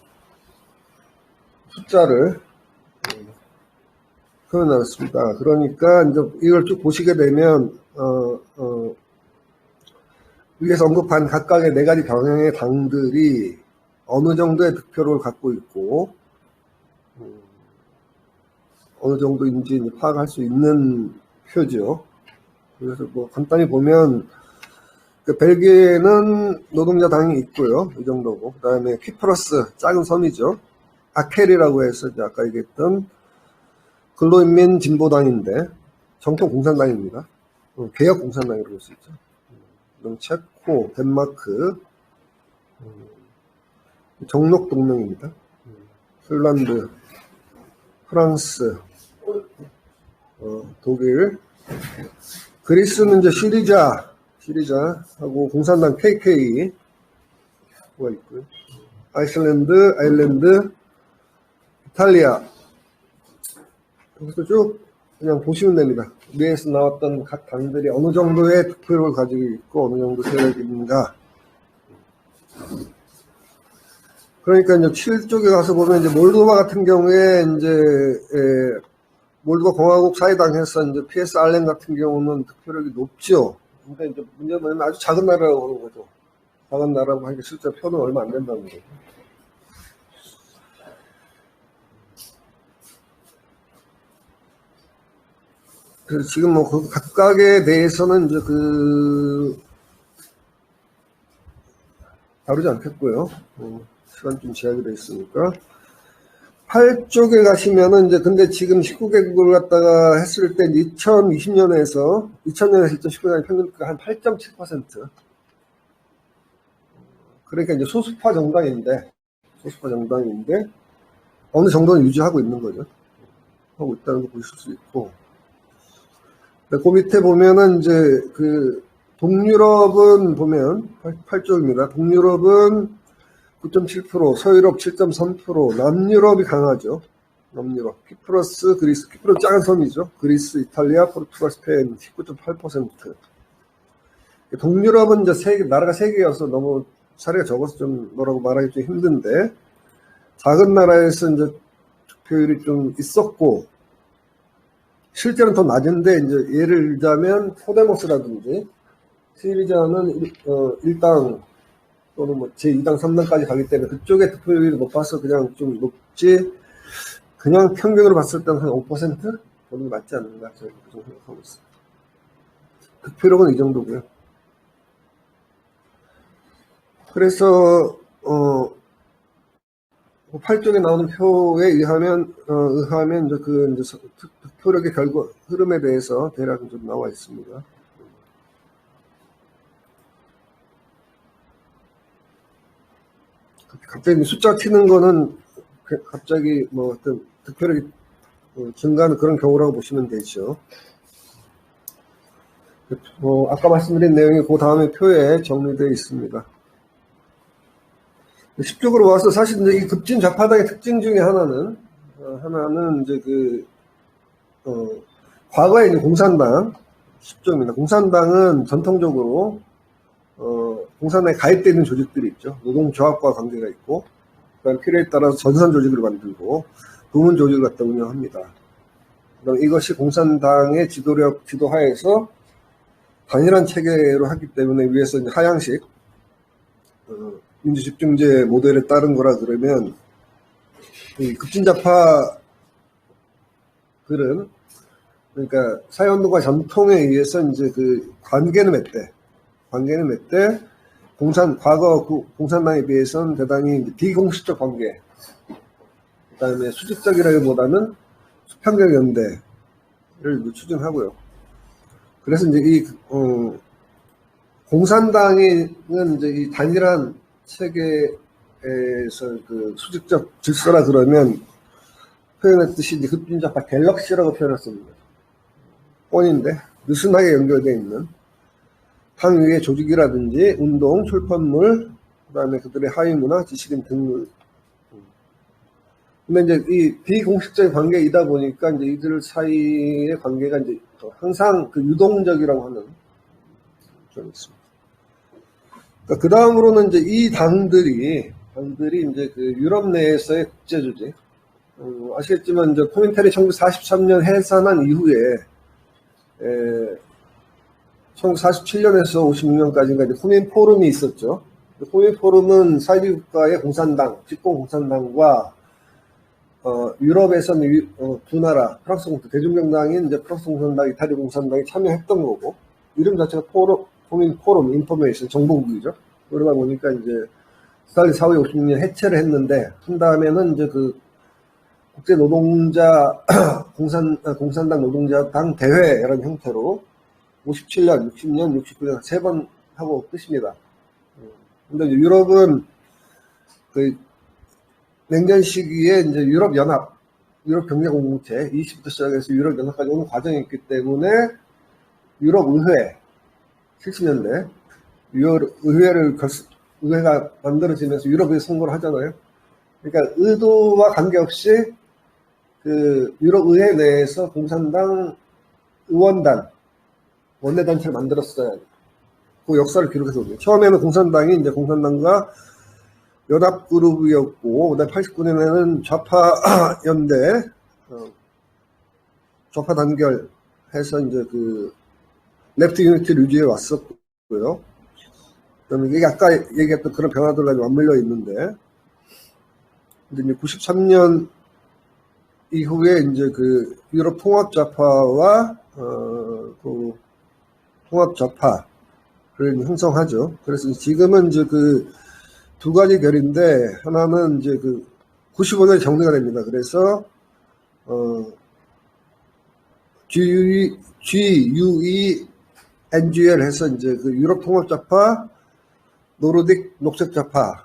숫자를 표현하였습니다. 그러니까 이제 이걸 쭉 보시게 되면, 위에서 언급한 각각의 네 가지 경향의 당들이 어느 정도의 득표를 갖고 있고, 어느 정도인지 파악할 수 있는 표죠. 그래서 뭐 간단히 보면, 벨기에는 노동자 당이 있고요. 이 정도고. 그 다음에 키프러스, 작은 섬이죠. 아켈이라고 해서 이제 아까 얘기했던 근로인민 진보당인데, 정통 공산당입니다. 개혁 공산당이라고 볼 수 있죠. 그럼 체코, 덴마크, 정록 동맹입니다. 핀란드, 프랑스, 독일, 그리스는 이제 시리자하고 공산당 KK가 있고요. 아이슬란드, 아일랜드, 이탈리아. 그래서 쭉 그냥 보시면 됩니다. 위에서 나왔던 각 당들이 어느 정도의 득표를 가지고 있고 어느 정도 세력인가. 그러니까 이제 7쪽에 가서 보면 이제 몰도바 같은 경우에 이제 몰도바 공화국 사회당에서 이제 PS 알렌 같은 경우는 득표력이 높죠. 근데 이제 문제는 뭐냐면 아주 작은 나라라고 하는 거죠. 작은 나라라고 하니까 실제 표는 얼마 안 된다는 거죠. 그래서 지금 뭐 그 각각에 대해서는 이제 다루지 않겠고요. 시간 좀 제약이 되어 있으니까. 8쪽에 가시면은 이제 근데 지금 19개국을 갖다가 했을 때 2020년에서 2019년에 평균가 한 8.7%. 그러니까 이제 소수파 정당인데 어느 정도는 유지하고 있는 거죠. 하고 있다는 거 보실 수 있고. 그 밑에 보면은 이제 그 동유럽은 보면 8쪽입니다. 동유럽은 9.7%, 서유럽 7.3%, 남유럽이 강하죠. 남유럽. 키프러스, 그리스, 키프러스 작은 섬이죠. 그리스, 이탈리아, 포르투갈, 스페인 19.8%. 동유럽은 이제 나라가 3개여서 너무 사례가 적어서 좀 뭐라고 말하기 좀 힘든데, 작은 나라에서 이제 득표율이 좀 있었고, 실제는 더 낮은데, 이제 예를 들자면, 포데모스라든지, 시리자는 1당 또는 뭐 제2당, 3당까지 가기 때문에 그쪽에 득표율이 높아서 그냥 좀 높지, 그냥 평균으로 봤을 때는 한 5% 보는 게 맞지 않는가, 저는 그 정도 생각하고 있습니다. 득표력은 이 정도고요. 그래서, 8쪽에 나오는 표에 의하면 이제 이제 득표력의 흐름에 대해서 대략 좀 나와 있습니다. 갑자기 숫자 튀는 거는 갑자기 뭐 어떤 득표력이 증가하는 그런 경우라고 보시면 되죠. 아까 말씀드린 내용이 그 다음에 표에 정리되어 있습니다. 10쪽으로 와서 사실 이제 이 급진 좌파당의 특징 중에 하나는 이제 과거에 이제 공산당 10조입니다. 공산당은 전통적으로 공산당에 가입되어 있는 조직들이 있죠. 노동조합과 관계가 있고, 그다음 필요에 따라서 전산 조직을 만들고 부문 조직을 갖다 운영합니다. 그다음 이것이 공산당의 지도하에서 단일한 체계로 하기 때문에 위에서 이제 하향식 민주집중제 모델에 따른 거라 그러면 이 급진좌파들은 그러니까 사회운동과 전통에 의해서 이제 그 관계는 맺되 과거 공산당에 비해서는 대단히 비공식적 관계, 그 다음에 수직적이라기보다는 수평적 연대를 추진하고요. 그래서 이제 공산당은 이제 이 단일한 체계에서 그 수직적 질서라 그러면 표현했듯이 이제 급진좌파 갤럭시라고 표현했습니다. 뻔인데 느슨하게 연결되어 있는 당 위의 조직이라든지 운동, 출판물, 그 다음에 그들의 하위문화, 지식인 등물. 근데 이제 이 비공식적인 관계이다 보니까 이제 이들 사이의 관계가 이제 항상 그 유동적이라고 하는 점이 있습니다. 그러니까 그 다음으로는 이제 이 당들이 이제 그 유럽 내에서의 국제조직. 아시겠지만 이제 코민텔이 1943년 해산한 이후에 1947년에서 56년까지인가 이제 코민 포럼이 있었죠. 코민 포럼은 사회주의 국가의 공산당, 집권 공산당과 유럽에서는 두 나라, 프랑스 공산, 대중정당인 이제 프랑스 공산당, 이탈리아 공산당이 참여했던 거고, 이름 자체가 코민 포럼, 인포메이션, 정보국이죠. 그러다 보니까 이제 스탈린 4월 56년 해체를 했는데, 한 다음에는 이제 그 국제 노동자, 공산당 노동자당 대회라는 형태로 57년, 60년, 69년 세 번 하고 끝입니다. 근데 이제 유럽은 그 냉전 시기에 이제 유럽 경제 공동체 20부터 시작해서 유럽 연합까지 오는 과정이 있기 때문에 유럽 의회 70년대 의회가 만들어지면서 유럽에 선거를 하잖아요. 그러니까 의도와 관계없이 그 유럽 의회 내에서 공산당 의원단 원내단체를 만들었어요. 그 역사를 기록해서 오죠. 처음에는 공산당과 연합그룹이었고, 그다음에 89년에는 좌파 연대, 좌파 단결해서 이제 그 레프트 유니티를 유지해 왔었고요. 그다음에 이게 아까 얘기했던 그런 변화들과 맞물려 있는데, 근데 이제 93년 이후에 이제 그 유럽 통합 좌파와 그 통합 좌파를 형성하죠. 그래서 지금은 이제 그 두 가지 결인데, 하나는 이제 그 95년에 정리가 됩니다. 그래서 GUE NGL 해서 이제 그 유럽 통합 좌파, 노르딕 녹색 좌파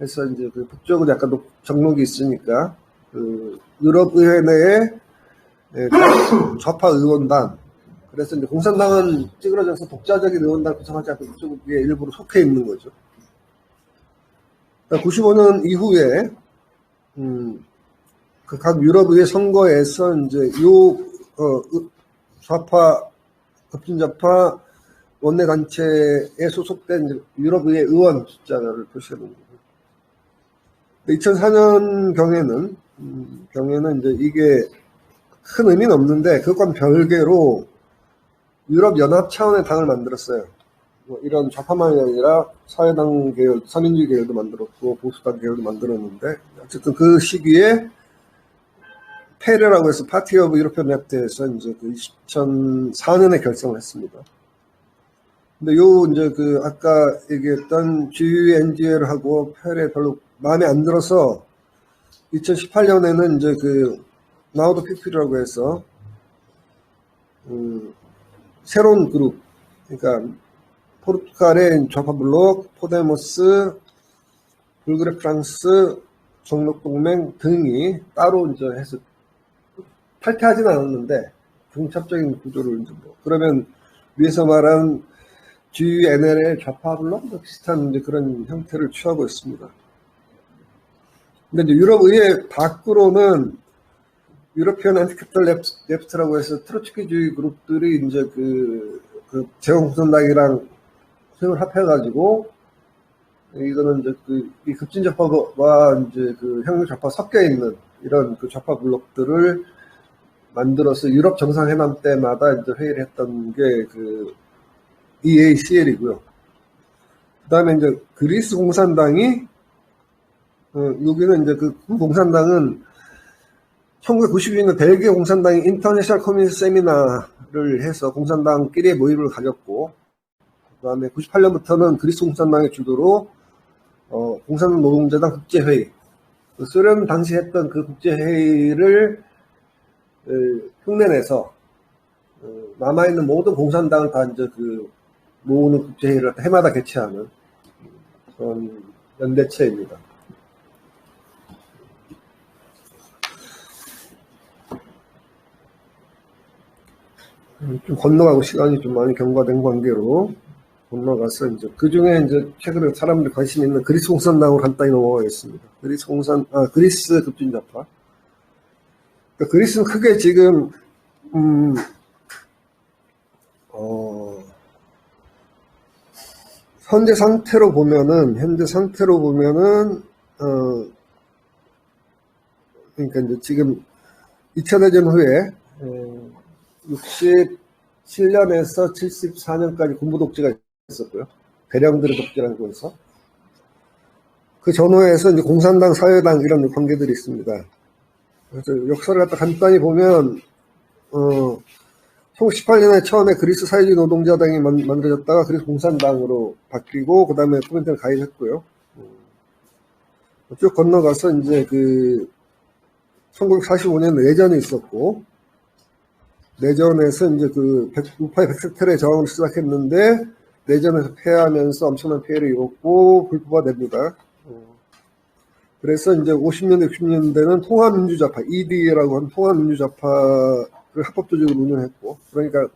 해서 이제 그 북쪽은 약간 정록이 있으니까 그 유럽 의회 내에 좌파 의원단, 그래서 이제 공산당은 찌그러져서 독자적인 의원단 구성하지 않고 이쪽에 일부러 속해 있는 거죠. 95년 이후에 그 각 유럽의 선거에서 이제 좌파, 급진좌파 원내단체에 소속된 이제 유럽의 의원 숫자를 표시하는 거고, 2004년 경에는 이제 이게 큰 의미는 없는데 그것과는 별개로 유럽 연합 차원의 당을 만들었어요. 뭐 이런 좌파만이 아니라 사회당 계열, 사민주의 계열도 만들었고 보수당 계열도 만들었는데, 어쨌든 그 시기에 페레라고 해서 파티 오브 유로피언 레프트에서 이제 그 2004년에 결성을 했습니다. 근데 이제 그 아까 얘기했던 GUNGL하고 페레 별로 마음에 안 들어서 2018년에는 이제 그 나우더 피플이라고 해서 새로운 그룹, 그러니까 포르투갈의 좌파 블록, 포데모스, 불그레 프랑스, 정록동맹 등이 따로 이제 해서 탈퇴하지는 않았는데 중첩적인 구조를 이제 그러면 위에서 말한 GNL의 좌파 블록 비슷한 이제 그런 형태를 취하고 있습니다. 근데 이제 유럽 의회 밖으로는 유러피언 안티캐피탈 레프트라고 해서 트로츠키주의 그룹들이 이제 그 제공공산당이랑 힘을 합해가지고 이거는 이제 이 급진 좌파와 이제 그 혁명 좌파 섞여 있는 이런 그 좌파 블록들을 만들어서 유럽 정상회담 때마다 이제 회의를 했던 게 그 EACL이고요. 그 다음에 이제 그리스 공산당이 여기는 이제 그 공산당은 1992년 벨기에 공산당이 인터내셔널 커뮤니티 세미나를 해서 공산당끼리의 모임을 가졌고, 그 다음에 98년부터는 그리스 공산당의 주도로 공산당 노동재단 국제회의, 소련 당시 했던 그 국제회의를 흉내내서 남아있는 모든 공산당을 다 이제 그 모으는 국제회의를 해마다 개최하는 그런 연대체입니다. 좀 건너가고 시간이 좀 많이 경과된 관계로 건너가서 이제 그 중에 이제 최근에 사람들이 관심 있는 그리스 공산당으로 간단히 넘어가겠습니다. 그리스 급진좌파. 그러니까 그리스는 크게 지금 현재 상태로 보면은 그러니까 이제 지금 2차 대전 후에 67년에서 74년까지 군부 독재가 있었고요. 대령들의 독재라는 거에서 그 전후에서 이제 공산당, 사회당 이런 관계들이 있습니다. 그래서 역사를 갖다 간단히 보면 1918년에 처음에 그리스 사회주의 노동자당이 만들어졌다가 그리스 공산당으로 바뀌고 그 다음에 코멘트를 가입했고요. 쭉 건너가서 이제 그 1945년 내전이 있었고, 내전에서 이제 그 우파의 백색텔의 저항을 시작했는데 내전에서 패하면서 엄청난 피해를 입었고 불포가 됩니다. 그래서 이제 50년대, 60년대는 통합민주좌파, ED라고 하는 통합민주좌파를 합법조직으로 운영했고, 그러니까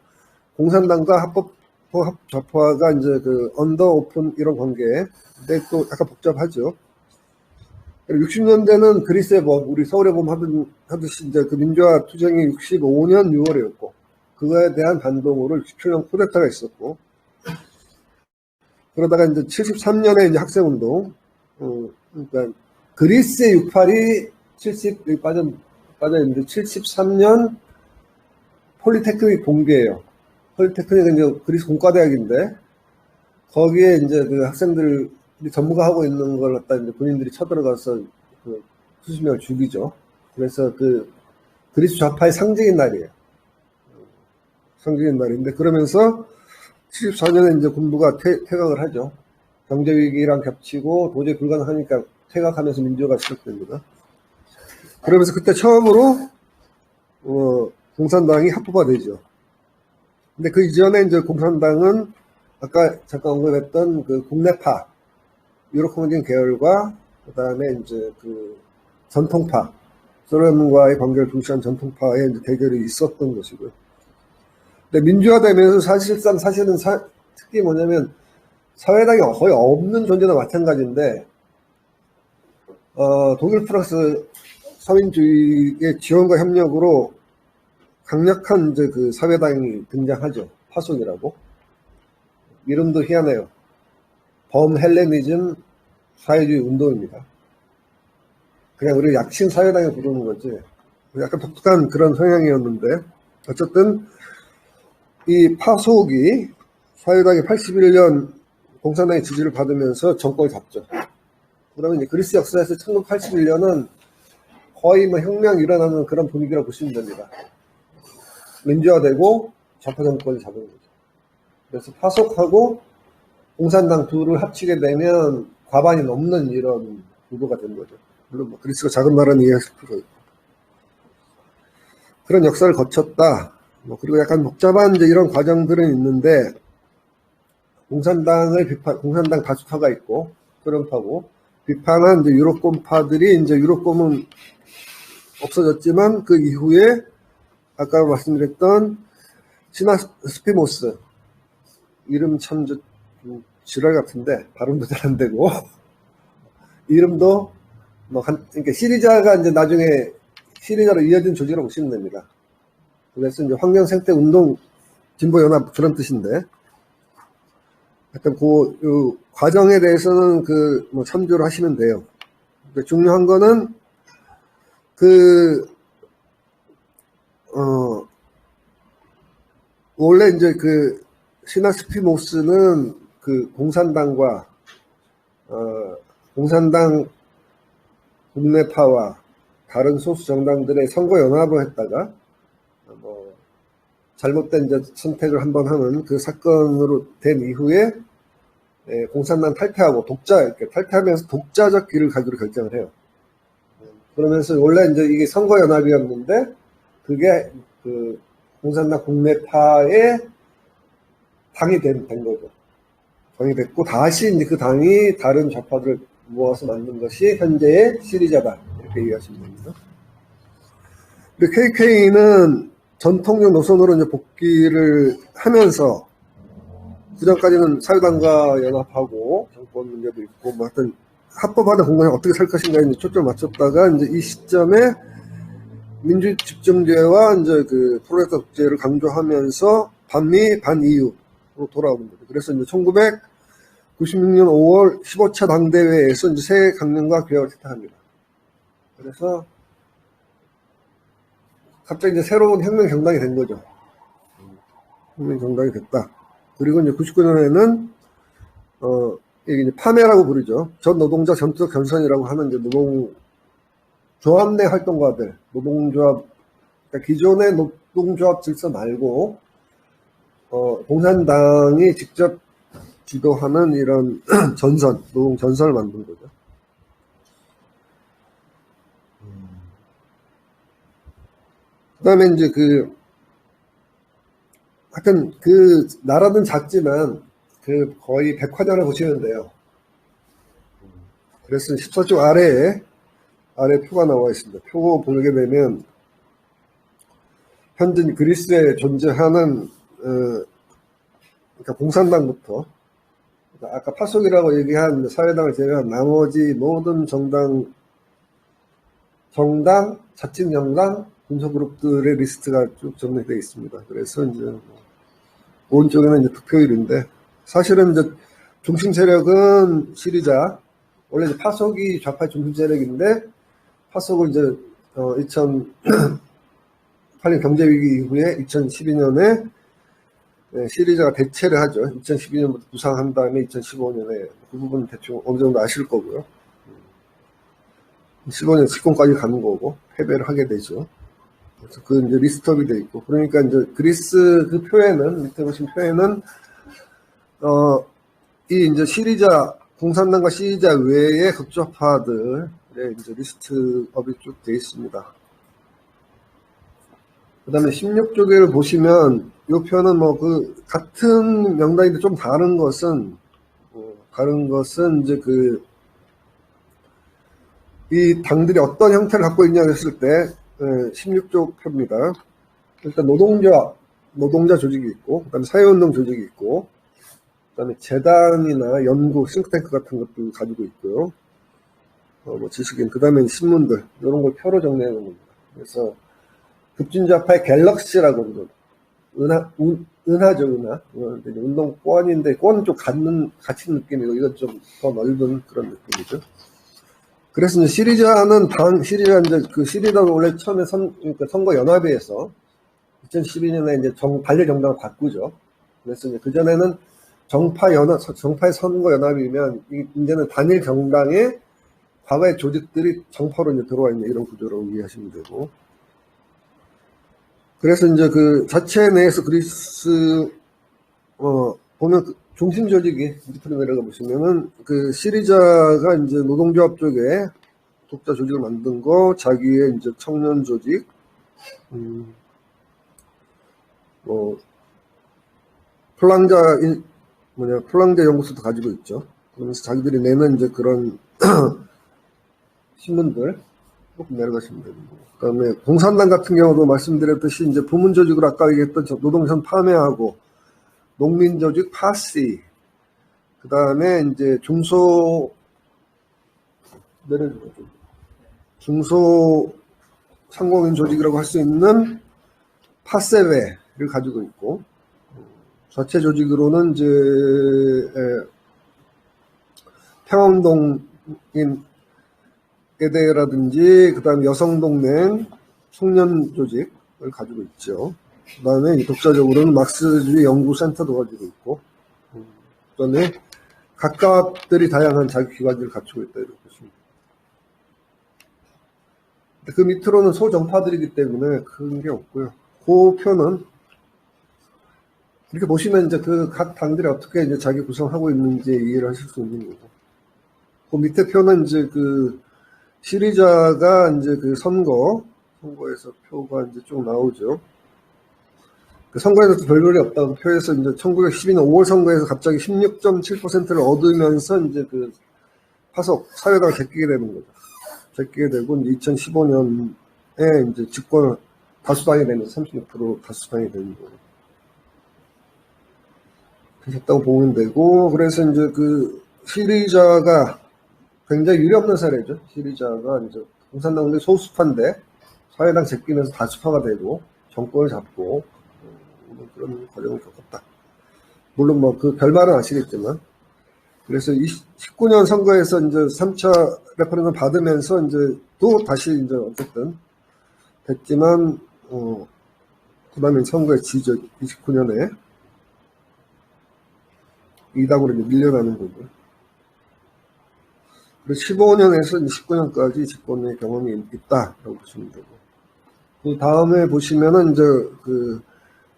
공산당과 합법좌파가 이제 그 언더 오픈 이런 관계, 근데 또 약간 복잡하죠. 60년대는 그리스의 우리 서울에 보면 하듯이 이제 그 민주화 투쟁이 65년 6월이었고, 그거에 대한 반동으로 67년 쿠데타가 있었고, 그러다가 이제 73년에 이제 학생운동, 그러니까 그리스의 68이 빠져있는데 73년 폴리테크닉 붕괴예요. 폴리테크닉은 이제 그리스 공과대학인데, 거기에 이제 그 학생들 전부가 하고 있는 걸 갖다 이제 군인들이 쳐들어가서 그 수십 명을 죽이죠. 그래서 그 그리스 좌파의 상징인 날이에요. 상징인 날인데, 그러면서 74년에 이제 군부가 퇴각을 하죠. 경제위기랑 겹치고 도저히 불가능하니까 퇴각하면서 민주화가 시작됩니다. 그러면서 그때 처음으로 공산당이 합법화되죠. 근데 그 이전에 이제 공산당은 아까 잠깐 언급했던 그 국내파 유로코문진 계열과 그 다음에 이제 그 전통파, 소련과의 관계를 중시한 전통파의 이제 대결이 있었던 것이고요. 근데 민주화되면서 사실은 특히 뭐냐면 사회당이 거의 없는 존재나 마찬가지인데, 독일 프랑스 서민주의의 지원과 협력으로 강력한 이제 그 사회당이 등장하죠. 파송이라고. 이름도 희한해요. 범헬레니즘 사회주의 운동입니다. 그냥 우리 약칭 사회당에 부르는 거지. 약간 독특한 그런 성향이었는데, 어쨌든 이 파속이 사회당이 81년 공산당의 지지를 받으면서 정권을 잡죠. 그러면 이제 그리스 역사에서 1981년은 거의 뭐 혁명이 일어나는 그런 분위기라고 보시면 됩니다. 민주화되고 좌파 정권이 잡은 거죠. 그래서 파속하고 공산당 둘을 합치게 되면 과반이 넘는 이런 구도가 된 거죠. 물론 뭐 그리스가 작은 나라는 이해하실 필요가 있고. 그런 역사를 거쳤다. 그리고 약간 복잡한 이제 이런 과정들은 있는데, 공산당 다수파가 있고, 소련파고, 비판한 이제 유로권파들이 이제 유로권은 없어졌지만 그 이후에 아까 말씀드렸던 시나 스피모스, 이름 참 좀 지랄 같은데 발음도 잘 안 되고 이름도 뭐 그러니까 시리자가 이제 나중에 시리자로 이어진 조직이라고 보시면 됩니다. 그래서 이제 환경생태운동 진보연합 그런 뜻인데 하여튼 그 과정에 대해서는 뭐 참조를 하시면 돼요. 근데 중요한 거는 원래 이제 시나스피모스는 공산당과 공산당 국내파와 다른 소수 정당들의 선거 연합을 했다가 뭐 잘못된 이제 선택을 한번 하는 그 사건으로 된 이후에 공산당 탈퇴하고 이렇게 탈퇴하면서 독자적 길을 가기로 결정을 해요. 그러면서 원래 이제 이게 선거 연합이었는데 그게 공산당 국내파의 당이 된 거죠. 당이 됐고 다시 이제 그 당이 다른 좌파들을 모아서 만든 것이 현재의 시리자다 이렇게 이해하시면 됩니다. 근데 KK는 전통적 노선으로 이제 복귀를 하면서 그전까지는 사회당과 연합하고 정권 문제도 있고 뭐 하여튼 합법화된 공간에 어떻게 살 것인가에 이제 초점을 맞췄다가 이제 이 시점에 민주주의 집정제와 이제 프로레타 독재를 강조하면서 반미 반EU로 돌아오는 거죠. 그래서 이제 1996년 5월 15차 당대회에서 이제 새 강령과 규약을 채택합니다. 그래서 갑자기 이제 새로운 혁명 정당이 된 거죠. 혁명 정당이 됐다. 그리고 이제 99년에는 이게 이제 파메라고 부르죠. 전 노동자 전투적 견선이라고 하는 이제 조합 내 활동가들, 노동조합, 그러니까 기존의 노동조합 질서 말고, 공산당이 직접 주도하는 이런 노동 전선을 만든 거죠. 그 다음에 이제 하여튼 나라는 작지만 거의 백화점을 보시면 돼요. 그래서 14쪽 아래 표가 나와 있습니다. 표 보게 되면 현재 그리스에 존재하는 그러니까 공산당부터 아까 파속이라고 얘기한 사회당을 제외한 나머지 모든 정당, 자치정당, 군소그룹들의 리스트가 쭉 정리되어 있습니다. 그래서 이제 오른쪽에는 이제 득표율인데 사실은 이제 중심 세력은 시리자, 원래 이제 파속이 좌파의 중심 세력인데 파속을 이제 2008년 경제위기 이후에 2012년에 시리자가 대체를 하죠. 2012년부터 부상한 다음에 2015년에 그 부분은 대충 어느 정도 아실 거고요. 15년 집권까지 가는 거고 패배를 하게 되죠. 그래서 이제 리스트업이 돼 있고 그러니까 이제 그리스 표에는 밑에 보신 표에는 이 이제 공산당과 시리자 외의 극좌파들의 이제 리스트업이 쭉 돼 있습니다. 그 다음에 16쪽을 보시면, 이 표는 같은 명단인데 좀 다른 것은 이제 이 당들이 어떤 형태를 갖고 있냐 했을 때, 16쪽 표입니다. 일단 노동자 조직이 있고, 그 다음에 사회운동 조직이 있고, 그 다음에 재단이나 연구, 싱크탱크 같은 것도 가지고 있고요. 지식인, 그 다음에 신문들, 이런 걸 표로 정리해 놓은 겁니다. 그래서, 급진좌파의 갤럭시라고 그러죠. 은하죠, 은하. 운동 권인데, 권 좀 갇힌 느낌이고, 이건 좀 더 넓은 그런 느낌이죠. 그래서 이제 시리자가 이제 시리자가 원래 처음에 그러니까 선거연합회에서 2012년에 이제 반려 정당을 바꾸죠. 그래서 이제 그전에는 정파의 선거연합이면, 이제는 단일 정당에 과거의 조직들이 정파로 이제 들어와 있는 이런 구조로 이해하시면 되고. 그래서 이제 자체 내에서 그리스, 보면 중심 조직이 밑으로 내려가 보시면은 시리자가 이제 노동조합 쪽에 독자 조직을 만든 거, 자기의 이제 청년 조직, 플랑자 연구소도 가지고 있죠. 그러면서 자기들이 내는 이제 그런 신문들 조금 내려가시면 됩니다. 그 다음에 공산당 같은 경우도 말씀드렸듯이 이제 부문 조직으로 아까 얘기했던 노동선 파매하고 농민조직 파시, 그 다음에 이제 중소 상공인 조직이라고 할 수 있는 파세웨를 가지고 있고, 자체 조직으로는 이제 평화운동인 에대라든지 그다음 여성동맹 청년 조직을 가지고 있죠. 그다음에 독자적으로는 막스주의 연구센터도 가지고 있고, 그다음에 각각들이 다양한 자기기관들을 갖추고 있다 이렇게 보십니다. 그 밑으로는 소정파들이기 때문에 큰 게 없고요. 그 표는 이렇게 보시면 이제 그 각 당들이 어떻게 이제 자기 구성하고 있는지 이해를 하실 수 있는 거고, 그 밑에 표는 이제 그 시리자가 이제 그 선거에서 표가 이제 쭉 나오죠. 그 선거에서도 별볼이 없다고 표에서 이제 1912년 5월 선거에서 갑자기 16.7%를 얻으면서 이제 그 파속 사회당을 제끼게 되는 거죠. 제끼게 되고 이제 2015년에 이제 집권 다수당이 되면서 36% 다수당이 되는 거예요. 그랬다고 보면 되고, 그래서 이제 그 시리자가 굉장히 유례없는 사례죠. 시리자가 이제 공산당의 소수파인데 사회당 제끼면서 다수파가 되고 정권을 잡고 그런 과정을 겪었다. 물론 뭐 그 결말은 아시겠지만, 그래서 19년 선거에서 이제 3차 레퍼런덤 받으면서 이제 또 다시 이제 어쨌든 됐지만, 그 다음에 선거에 지죠. 29년에 2당으로 밀려나는 거고요. 그래서 15년에서 29년까지 집권의 경험이 있다라고 보시면 되고, 그 다음에 보시면은 이제 그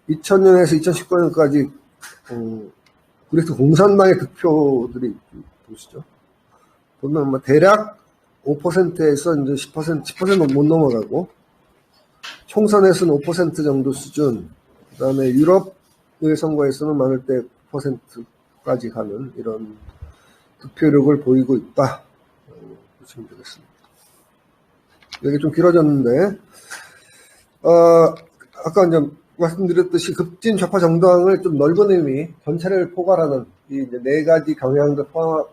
2000년에서 2019년까지 그래서 공산당의 득표들이 보시죠. 보면 뭐 대략 5%에서 이제 10% 못 넘어가고, 총선에서는 5% 정도 수준, 그 다음에 유럽의 선거에서는 많을 때 9%까지 가는 이런 득표력을 보이고 있다. 보시면 되겠습니다. 여기 좀 길어졌는데, 아까 이제 말씀드렸듯이 급진 좌파 정당을 좀 넓은 의미, 전체를 포괄하는, 이 이제 네 가지 경향도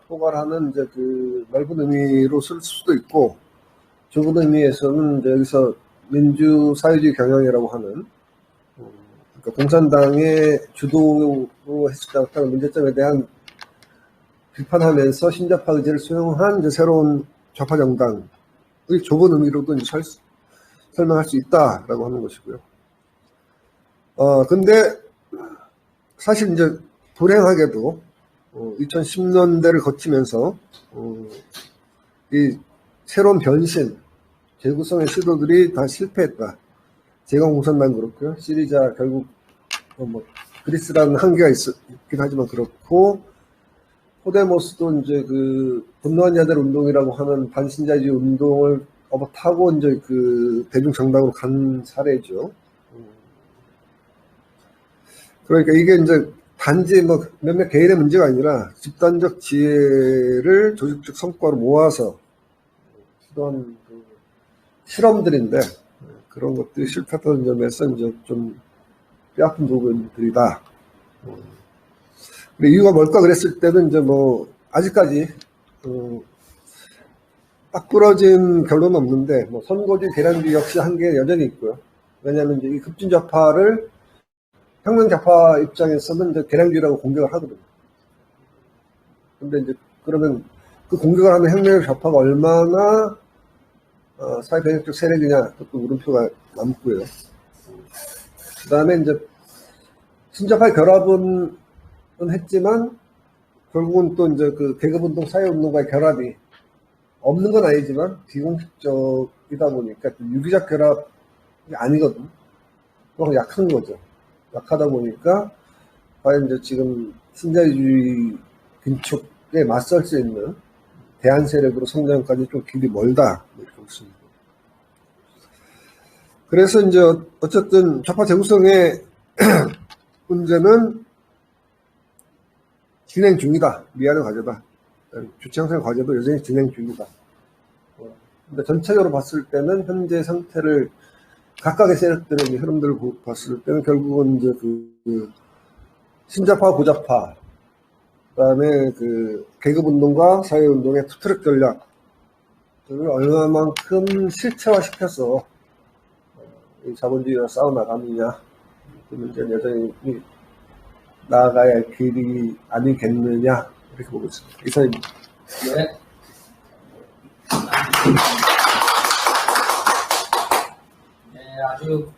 포괄하는 이제 그 넓은 의미로 쓸 수도 있고, 좁은 의미에서는 이제 여기서 민주사회주의 경향이라고 하는, 그러니까 공산당의 주도로 했을 때 문제점에 대한 비판하면서 신좌파 의제를 수용한 이제 새로운 좌파 정당의 좁은 의미로도 이제 설명할 수 있다라고 하는 것이고요. 근데 사실 이제 불행하게도 2010년대를 거치면서 이 새로운 변신, 재구성의 시도들이 다 실패했다. 제강공산당 그렇고요. 시리자 결국 뭐 그리스라는 한계가 있긴 하지만 그렇고, 포데모스도 이제 그 분노한 자들 운동이라고 하는 반신자유주의 운동을 타고 이제 그 대중 정당으로 간 사례죠. 그러니까 이게 이제 단지 뭐 몇몇 개인의 문제가 아니라 집단적 지혜를 조직적 성과로 모아서 시도한 그 실험들인데, 그런 것들이 실패했던 점에서 이제 좀 뼈아픈 부분들이다. 근데 이유가 뭘까 그랬을 때는 이제 뭐 아직까지 딱 부러진 결론은 없는데, 뭐 선거주의 계량주의 역시 한계가 여전히 있고요. 왜냐하면 이제 이 급진좌파를 혁명좌파 입장에서는 이제 계량주의라고 공격을 하거든요. 근데 이제 그러면 그 공격을 하는 혁명좌파가 얼마나 사회 변혁적 세력이냐, 그것도 물음표가 남고요. 그 다음에 이제 신좌파의 결합은 했지만 결국은 또 이제 그 계급운동, 사회운동과의 결합이 없는 건 아니지만 비공식적이다 보니까 유기적 결합이 아니거든. 그건 약한 거죠. 약하다 보니까 과연 이제 지금 신자유주의 긴축에 맞설 수 있는 대안 세력으로 성장까지 좀 길이 멀다, 이렇게 보습니다. 그래서 이제 어쨌든 좌파 재구성의 문제는 진행 중이다. 미완의 과제다. 주체 형성 과제도 여전히 진행 중이다. 근데 전체적으로 봤을 때는 현재 상태를 각각의 세력들의 흐름들을 봤을 때는 결국은 이제 신자파, 고자파, 그다음에 그 계급운동과 사회운동의 투트랙 전략을 얼마만큼 실체화시켜서 이 자본주의와 싸워나가느냐, 그 문제는 여전히 나아가야 할 길이 아니겠느냐, 이렇게 보고 있습니다. 이상입니다. 네. 네, 아주,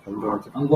정정하죠. 광고